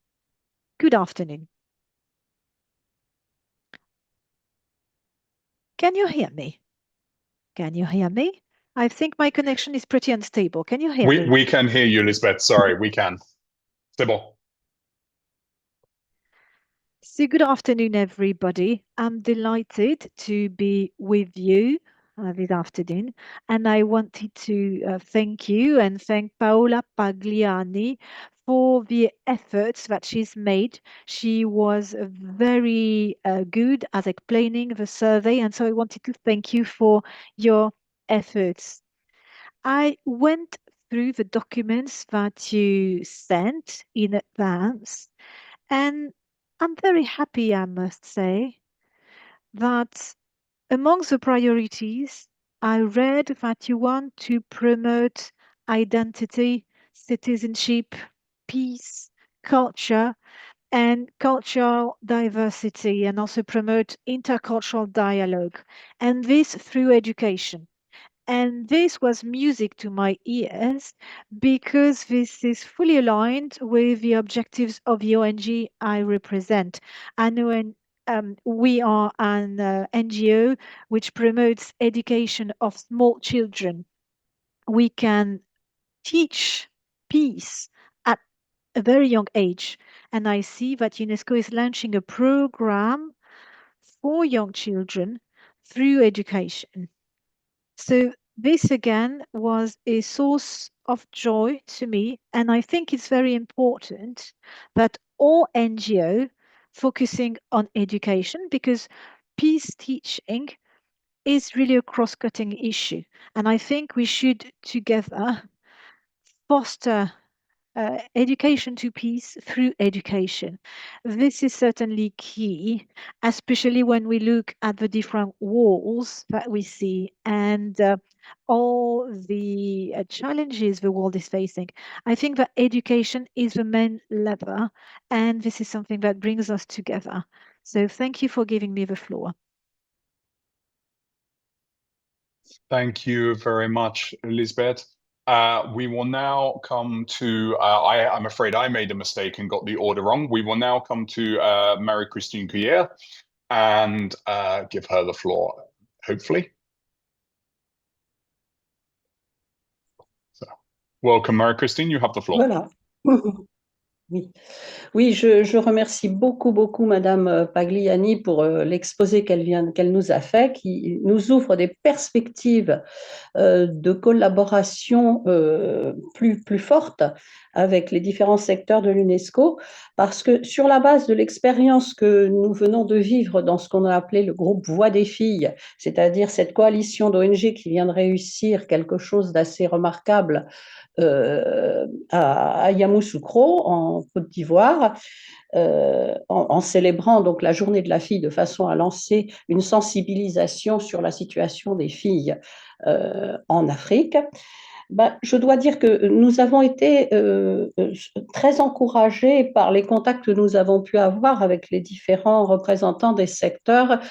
Good afternoon. Can you hear me? Can you hear me? I think my connection is pretty unstable. Can you hear me? We can hear you, Lisbeth. Sorry, we can. C'est bon. So good afternoon, everybody. I'm delighted to be with you this afternoon. And I wanted to thank you and thank Paola Pagliani for the efforts that she's made. She was very good at explaining the survey. And so I wanted to thank you for your efforts. I went through the documents that you sent in advance, and I'm very happy, I must say, that among the priorities, I read that you want to promote identity, citizenship, peace, culture, and cultural diversity, and also promote intercultural dialogue, and this through education. And this was music to my ears because this is fully aligned with the objectives of the ONG I represent. I know we are an NGO which promotes education of small children. We can teach peace at a very young age. And I see that UNESCO is launching a program for young children through education. So this again was a source of joy to me, and I think it's very important that all NGO focusing on education, because peace teaching is really a cross-cutting issue, and I think we should together foster education to peace through education. This is certainly key, especially when we look at the different wars that we see and all the challenges the world is facing. I think that education is the main lever, and this is something that brings us together. So thank you for giving me the floor. Thank you very much, Lisbeth. We will now come to, I'm afraid I made a mistake and got the order wrong. We will now come to Marie-Christine Cuillère and give her the floor, hopefully. So, welcome, Marie-Christine, you have the floor. Voilà. Oui, je remercie beaucoup Madame Pagliani pour l'exposé qu'elle nous a fait, qui nous ouvre des perspectives de collaboration plus fortes avec les différents secteurs de l'UNESCO, parce que sur la base de l'expérience que nous venons de vivre dans ce qu'on a appelé le groupe Voix des filles, c'est-à-dire cette coalition d'ONG qui vient de réussir quelque chose d'assez remarquable à Yamoussoukro, en Côte d'Ivoire, en célébrant donc la journée de la fille de façon à lancer une sensibilisation sur la situation des filles en Afrique. Je dois dire que nous avons été très encouragés par les contacts que nous avons pu avoir avec les différents représentants des secteurs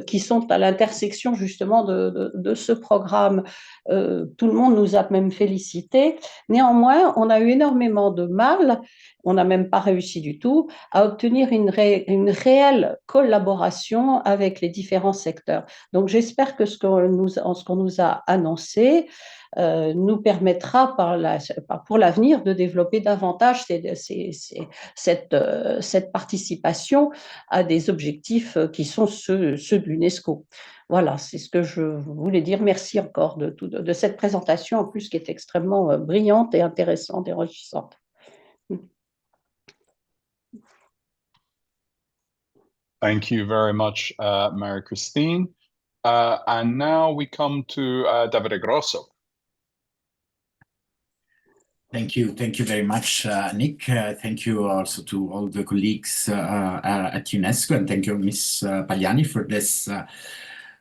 qui sont à l'intersection justement de ce programme. Tout le monde nous a même félicités. Néanmoins, on a eu énormément de mal, on n'a même pas réussi du tout, à obtenir une réelle collaboration avec les différents secteurs. Donc j'espère que ce qu'on nous a annoncé nous permettra pour l'avenir de développer davantage cette participation à des objectifs qui sont ceux de l'UNESCO. Voilà, c'est ce que je voulais dire. Merci encore de cette présentation, en plus qui est extrêmement brillante et intéressante et enrichissante. Thank you very much, Marie-Christine. And now we come to Davide Grosso. Thank you very much, Nick. Thank you also to all the colleagues at UNESCO, and thank you, Ms. Pagliani, for this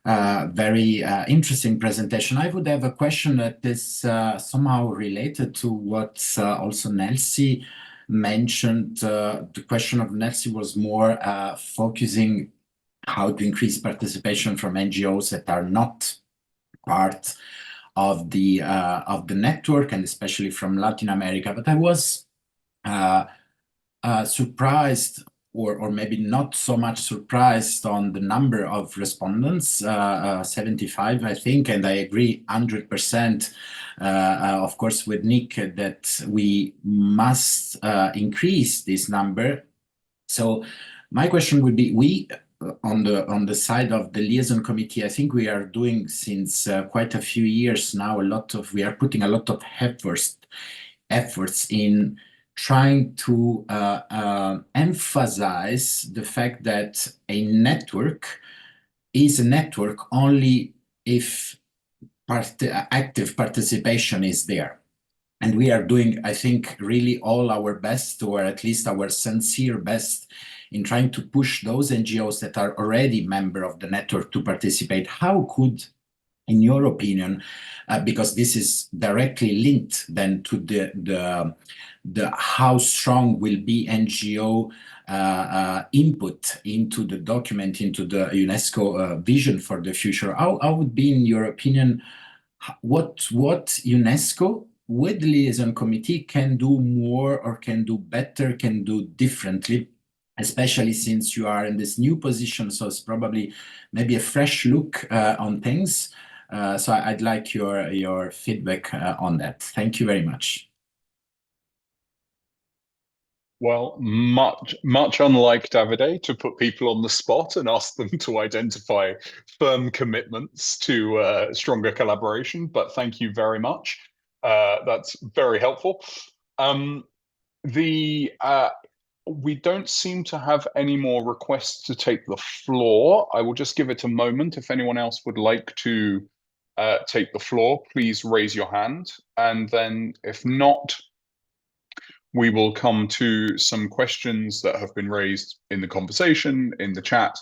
very interesting presentation. I would have a question that is somehow related to what also Nelsie mentioned. The question of Nelsie was more focusing how to increase participation from NGOs that are not part of the network, and especially from Latin America. But I was surprised, or maybe not so much surprised, on the number of respondents, 75, I think, and I agree 100%, of course, with Nick, that we must increase this number. So my question would be, we, on the side of the liaison committee, I think we are doing since quite a few years now, we are putting a lot of efforts in trying to emphasize the fact that a network is a network only if active participation is there. And we are doing, I think, really all our best, or at least our sincere best, in trying to push those NGOs that are already member of the network to participate. How could, in your opinion, because this is directly linked then to the how strong will be NGO input into the document, into the UNESCO vision for the future, how would be, in your opinion, what UNESCO with the liaison committee can do more, or can do better, can do differently, especially since you are in this new position, so it's probably maybe a fresh look on things. So I'd like your feedback on that. Thank you very much. Well, much unlike Davide, to put people on the spot and ask them to identify firm commitments to stronger collaboration, but thank you very much. That's very helpful. We don't seem to have any more requests to take the floor. I will just give it a moment. If anyone else would like to take the floor, please raise your hand. And then if not, we will come to some questions that have been raised in the conversation, in the chat,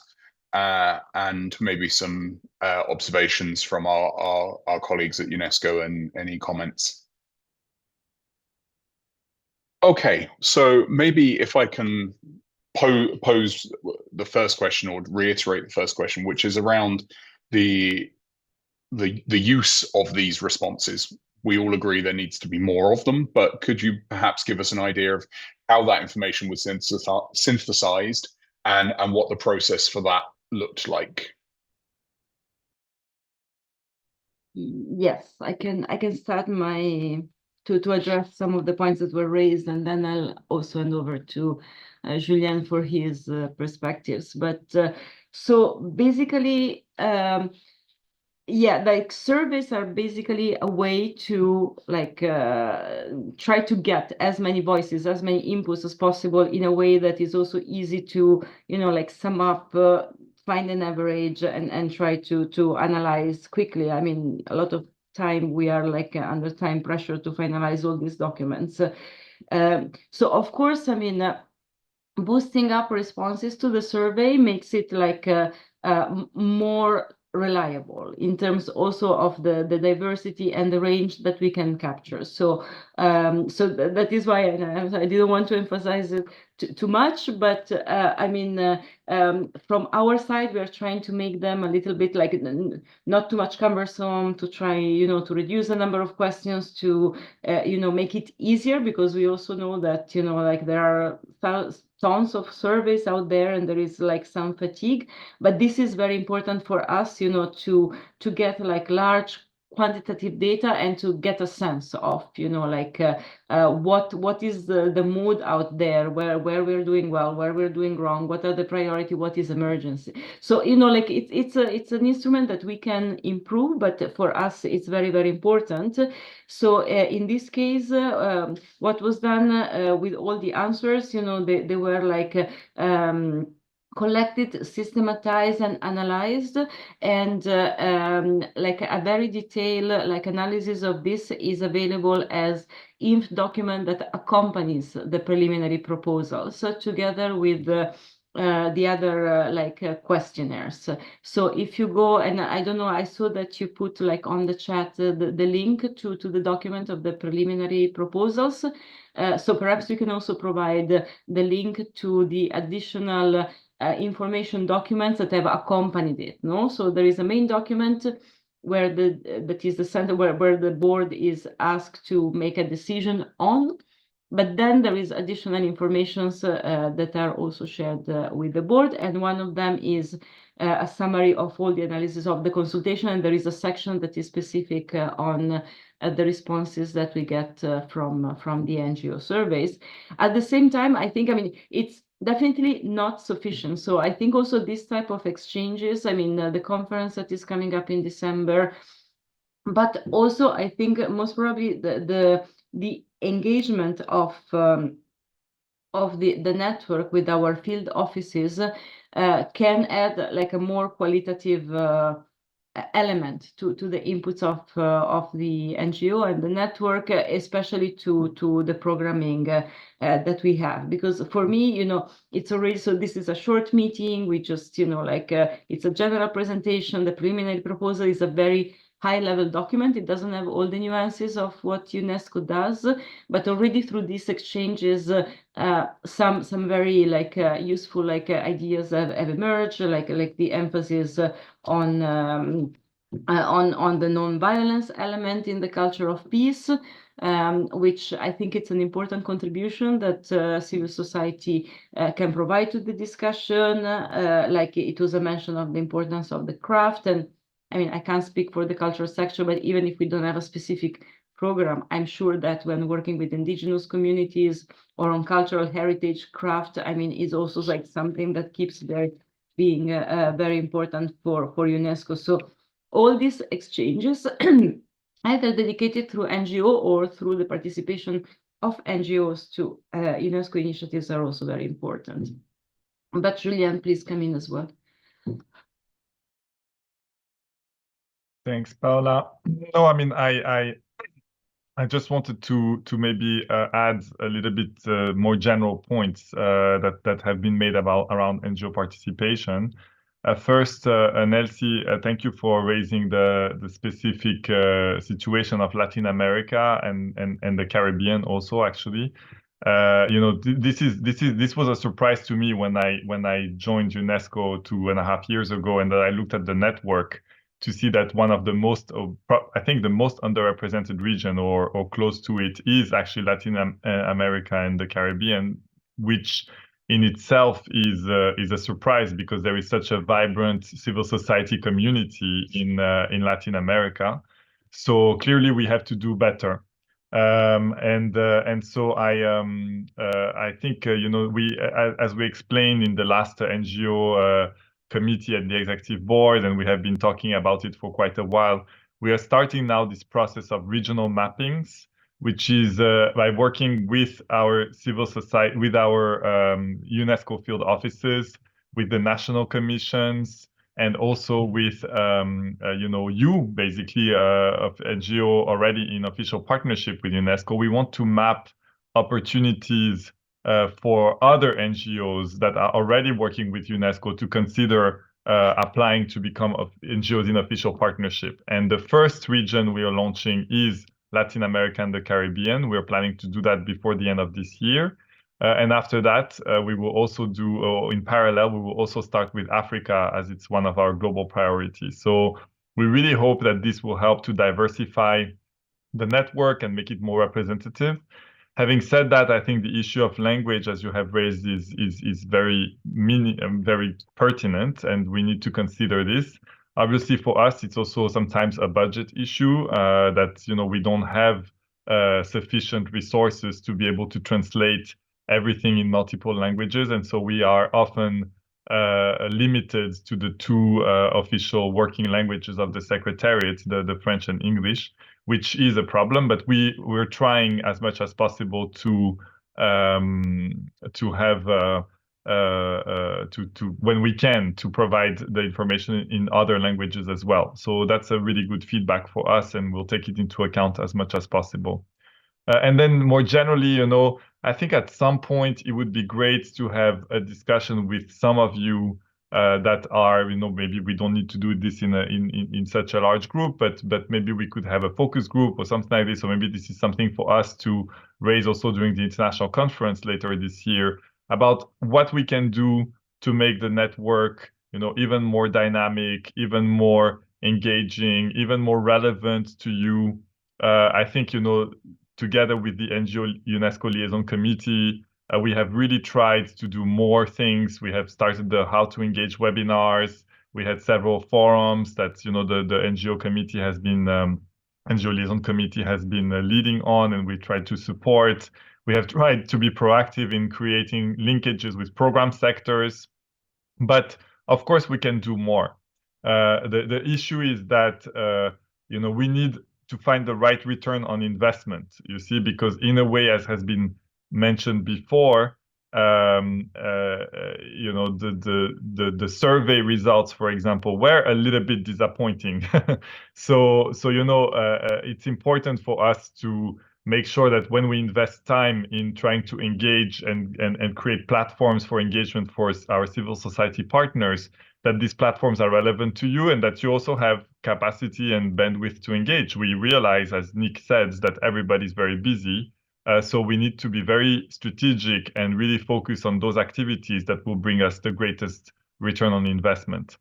and maybe some observations from our colleagues at UNESCO and any comments. Okay, so maybe if I can pose the first question, or reiterate the first question, which is around the use of these responses. We all agree there needs to be more of them, but could you perhaps give us an idea of how that information was synthesized and what the process for that looked like? Yes, I can start to address some of the points that were raised, and then I'll also hand over to Julien for his perspectives. But so basically, yeah, like surveys are basically a way to try to get as many voices, as many inputs as possible in a way that is also easy to, sum up, find an average, and try to analyze quickly. I mean, a lot of time we are under time pressure to finalize all these documents. So of course, I mean, boosting up responses to the survey makes it more reliable in terms also of the diversity and the range that we can capture. So that is why I didn't want to emphasize it too much, but I mean, from our side, we are trying to make them a little bit not too much cumbersome, to try, to reduce the number of questions, to, make it easier, because we also know that, there are tons of surveys out there, and there is some fatigue, but this is very important for us, to get large quantitative data and to get a sense of, what is the mood out there, where we're doing well, where we're doing wrong, what are the priority, what is emergency. So, it's an instrument that we can improve, but for us, it's very, very important. So in this case, what was done with all the answers, they were collected, systematized, and analyzed, and a very detailed analysis of this is available as INF document that accompanies the preliminary proposal, so together with the other questionnaires. So if you go, and I don't know, I saw that you put on the chat the link to the document of the preliminary proposals. So perhaps you can also provide the link to the additional information documents that have accompanied it. No, so there is a main document where that is the center where the board is asked to make a decision on. But then there is additional informations that are also shared with the board, and one of them is a summary of all the analysis of the consultation, and there is a section that is specific on the responses that we get from the NGO surveys. At the same time, I think, it's definitely not sufficient. So I think also this type of exchanges, the conference that is coming up in December, but also I think most probably the engagement of the network with our field offices can add like a more qualitative element to the inputs of the NGO and the network, especially to the programming that we have. Because for me, it's already, so this is a short meeting. We just, it's a general presentation. The preliminary proposal is a very high-level document. It doesn't have all the nuances of what UNESCO does, but already through these exchanges, some very useful ideas have emerged, like the emphasis on the non-violence element in the culture of peace, which I think it's an important contribution that civil society can provide to the discussion. Like it was a mention of the importance of the craft, and I can't speak for the cultural sector, but even if we don't have a specific program, I'm sure that when working with indigenous communities or on cultural heritage, craft, is also like something that keeps being very important for UNESCO. So all these exchanges, either dedicated through NGO or through the participation of NGOs to UNESCO initiatives, are also very important. But Julien, please come in as well. Thanks, Paola. No, I just wanted to maybe add a little bit more general points that have been made around NGO participation. First, Nelsie, thank you for raising the specific situation of Latin America and the Caribbean also. Actually, this was a surprise to me when I joined UNESCO 2.5 years ago, and that I looked at the network to see that one of the most, I think the most underrepresented region or close to it is actually Latin America and the Caribbean, which in itself is a surprise because there is such a vibrant civil society community in Latin America. So clearly we have to do better. And so I think we as we explained in the last NGO committee and the executive board, and we have been talking about it for quite a while. We are starting now this process of regional mappings, which is by working with our civil society, with our UNESCO field offices, with the national commissions, and also with you basically of NGO already in official partnership with UNESCO. We want to map opportunities for other NGOs that are already working with UNESCO to consider applying to become NGOs in official partnership. And the first region we are launching is Latin America and the Caribbean. We're planning to do that before the end of this year. And after that, we will also do, in parallel, we will also start with Africa as it's one of our global priorities. So we really hope that this will help to diversify the network and make it more representative. Having said that, I think the issue of language, as you have raised, is very pertinent, and we need to consider this. Obviously, for us, it's also sometimes a budget issue that we don't have sufficient resources to be able to translate everything in multiple languages, and so we are often limited to the two official working languages of the Secretariat, the French and English, which is a problem. But we're trying as much as possible to have when we can to provide the information in other languages as well. So that's a really good feedback for us, and we'll take it into account as much as possible. And then more generally, I think at some point it would be great to have a discussion with some of you that are, maybe we don't need to do this in such a large group, but maybe we could have a focus group or something like this. Or maybe this is something for us to raise also during the international conference later this year about what we can do to make the network, even more dynamic, even more engaging, even more relevant to you. I think, together with the NGO-UNESCO Liaison Committee, we have really tried to do more things. We have started the How to Engage webinars. We had several forums that, the NGO committee has been, NGO Liaison Committee has been leading on, and we tried to support. We have tried to be proactive in creating linkages with program sectors. But of course, we can do more. The issue is that, we need to find the right return on investment, you see, because in a way, as has been mentioned before, the survey results, for example, were a little bit disappointing. So it's important for us to make sure that when we invest time in trying to engage and create platforms for engagement for our civil society partners, that these platforms are relevant to you and that you also have capacity and bandwidth to engage. We realize, as Nick said, that everybody's very busy. So we need to be very strategic and really focus on those activities that will bring us the greatest return on investment.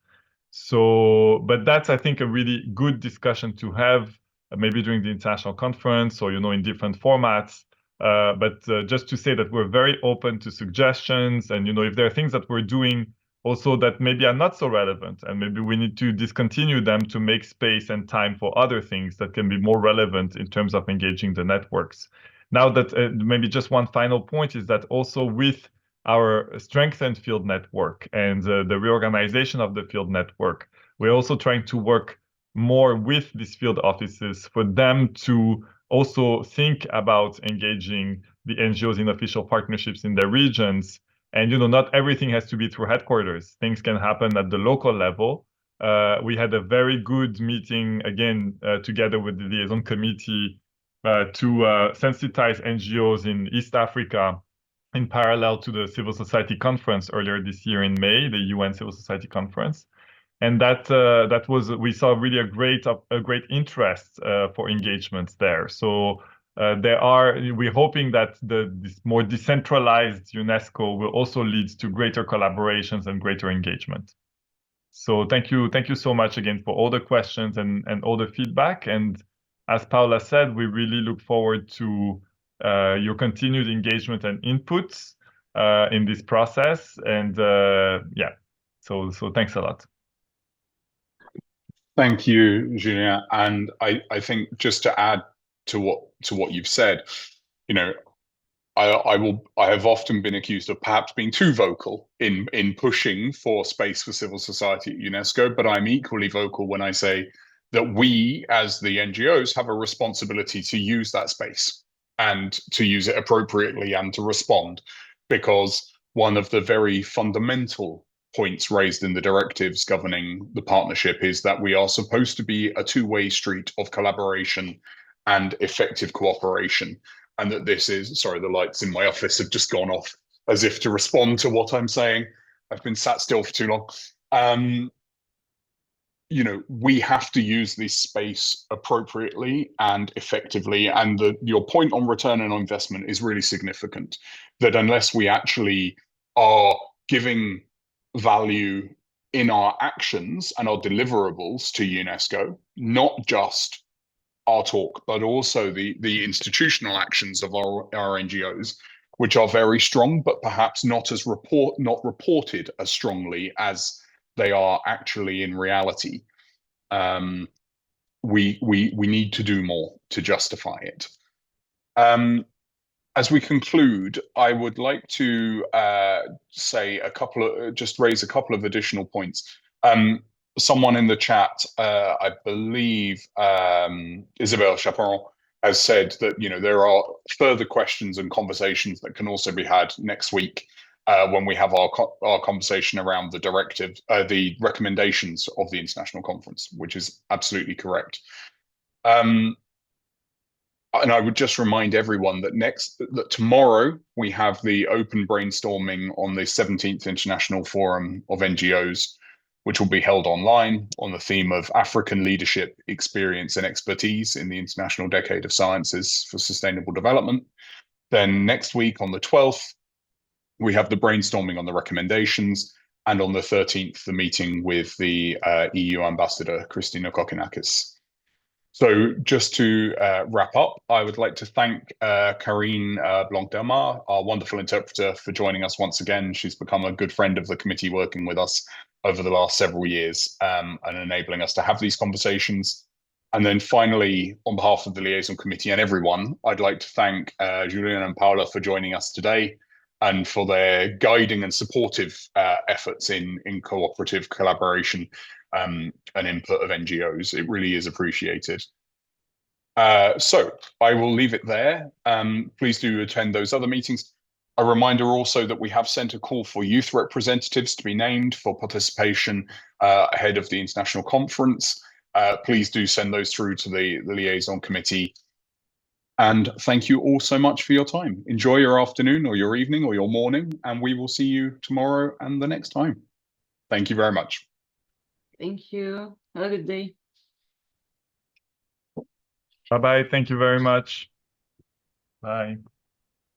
But that's, I think, a really good discussion to have, maybe during the international conference or, in different formats. But just to say that we're very open to suggestions, and, if there are things that we're doing also that maybe are not so relevant, and maybe we need to discontinue them to make space and time for other things that can be more relevant in terms of engaging the networks. Now that maybe just one final point is that also with our strengthened field network and the reorganization of the field network, we're also trying to work more with these field offices for them to also think about engaging the NGOs in official partnerships in their regions. And, not everything has to be through headquarters. Things can happen at the local level. We had a very good meeting, again, together with the Liaison Committee to sensitize NGOs in East Africa in parallel to the Civil Society Conference earlier this year in May, the UN Civil Society Conference. And that was, we saw really a great interest for engagements there. So we're hoping that this more decentralized UNESCO will also lead to greater collaborations and greater engagement. So thank you so much again for all the questions and all the feedback. And as Paola said, we really look forward to your continued engagement and inputs in this process. And so thanks a lot. Thank you, Julien. And I think just to add to what you've said, I have often been accused of perhaps being too vocal in pushing for space for civil society at UNESCO, but I'm equally vocal when I say that we, as the NGOs, have a responsibility to use that space and to use it appropriately and to respond, because one of the very fundamental points raised in the directives governing the partnership is that we are supposed to be a two-way street of collaboration and effective cooperation. And that this is, sorry, the lights in my office have just gone off as if to respond to what I'm saying. I've been sat still for too long. We have to use this space appropriately and effectively. And your point on return on investment is really significant, that unless we actually are giving value in our actions and our deliverables to UNESCO, not just our talk, but also the institutional actions of our NGOs, which are very strong, but perhaps not reported as strongly as they are actually in reality. We need to do more to justify it. As we conclude, I would like to raise a couple of additional points. Someone in the chat, I believe Isabelle Chaperon, has said that there are further questions and conversations that can also be had next week when we have our conversation around the directive, the recommendations of the international conference, which is absolutely correct. And I would just remind everyone that tomorrow we have the open brainstorming on the 17th International Forum of NGOs, which will be held online on the theme of African leadership, experience and expertise in the International Decade of Sciences for Sustainable Development. Then next week on the 12th, we have the brainstorming on the recommendations. and on the 13th, the meeting with the EU Ambassador, Christina Kokinakis. So just to wrap up, I would like to thank Karine Blanc-Delmar, our wonderful interpreter, for joining us once again. She's become a good friend of the committee, working with us over the last several years and enabling us to have these conversations. And then finally, on behalf of the Liaison Committee and everyone, I'd like to thank Julien and Paola for joining us today and for their guiding and supportive efforts in cooperative collaboration and input of NGOs. It really is appreciated. So I will leave it there. Please do attend those other meetings. A reminder also that we have sent a call for youth representatives to be named for participation ahead of the international conference. Please do send those through to the Liaison Committee. And thank you all so much for your time. Enjoy your afternoon or your evening or your morning, and we will see you tomorrow and the next time. Thank you very much. Thank you. Have a good day. Bye-bye. Thank you very much. Bye.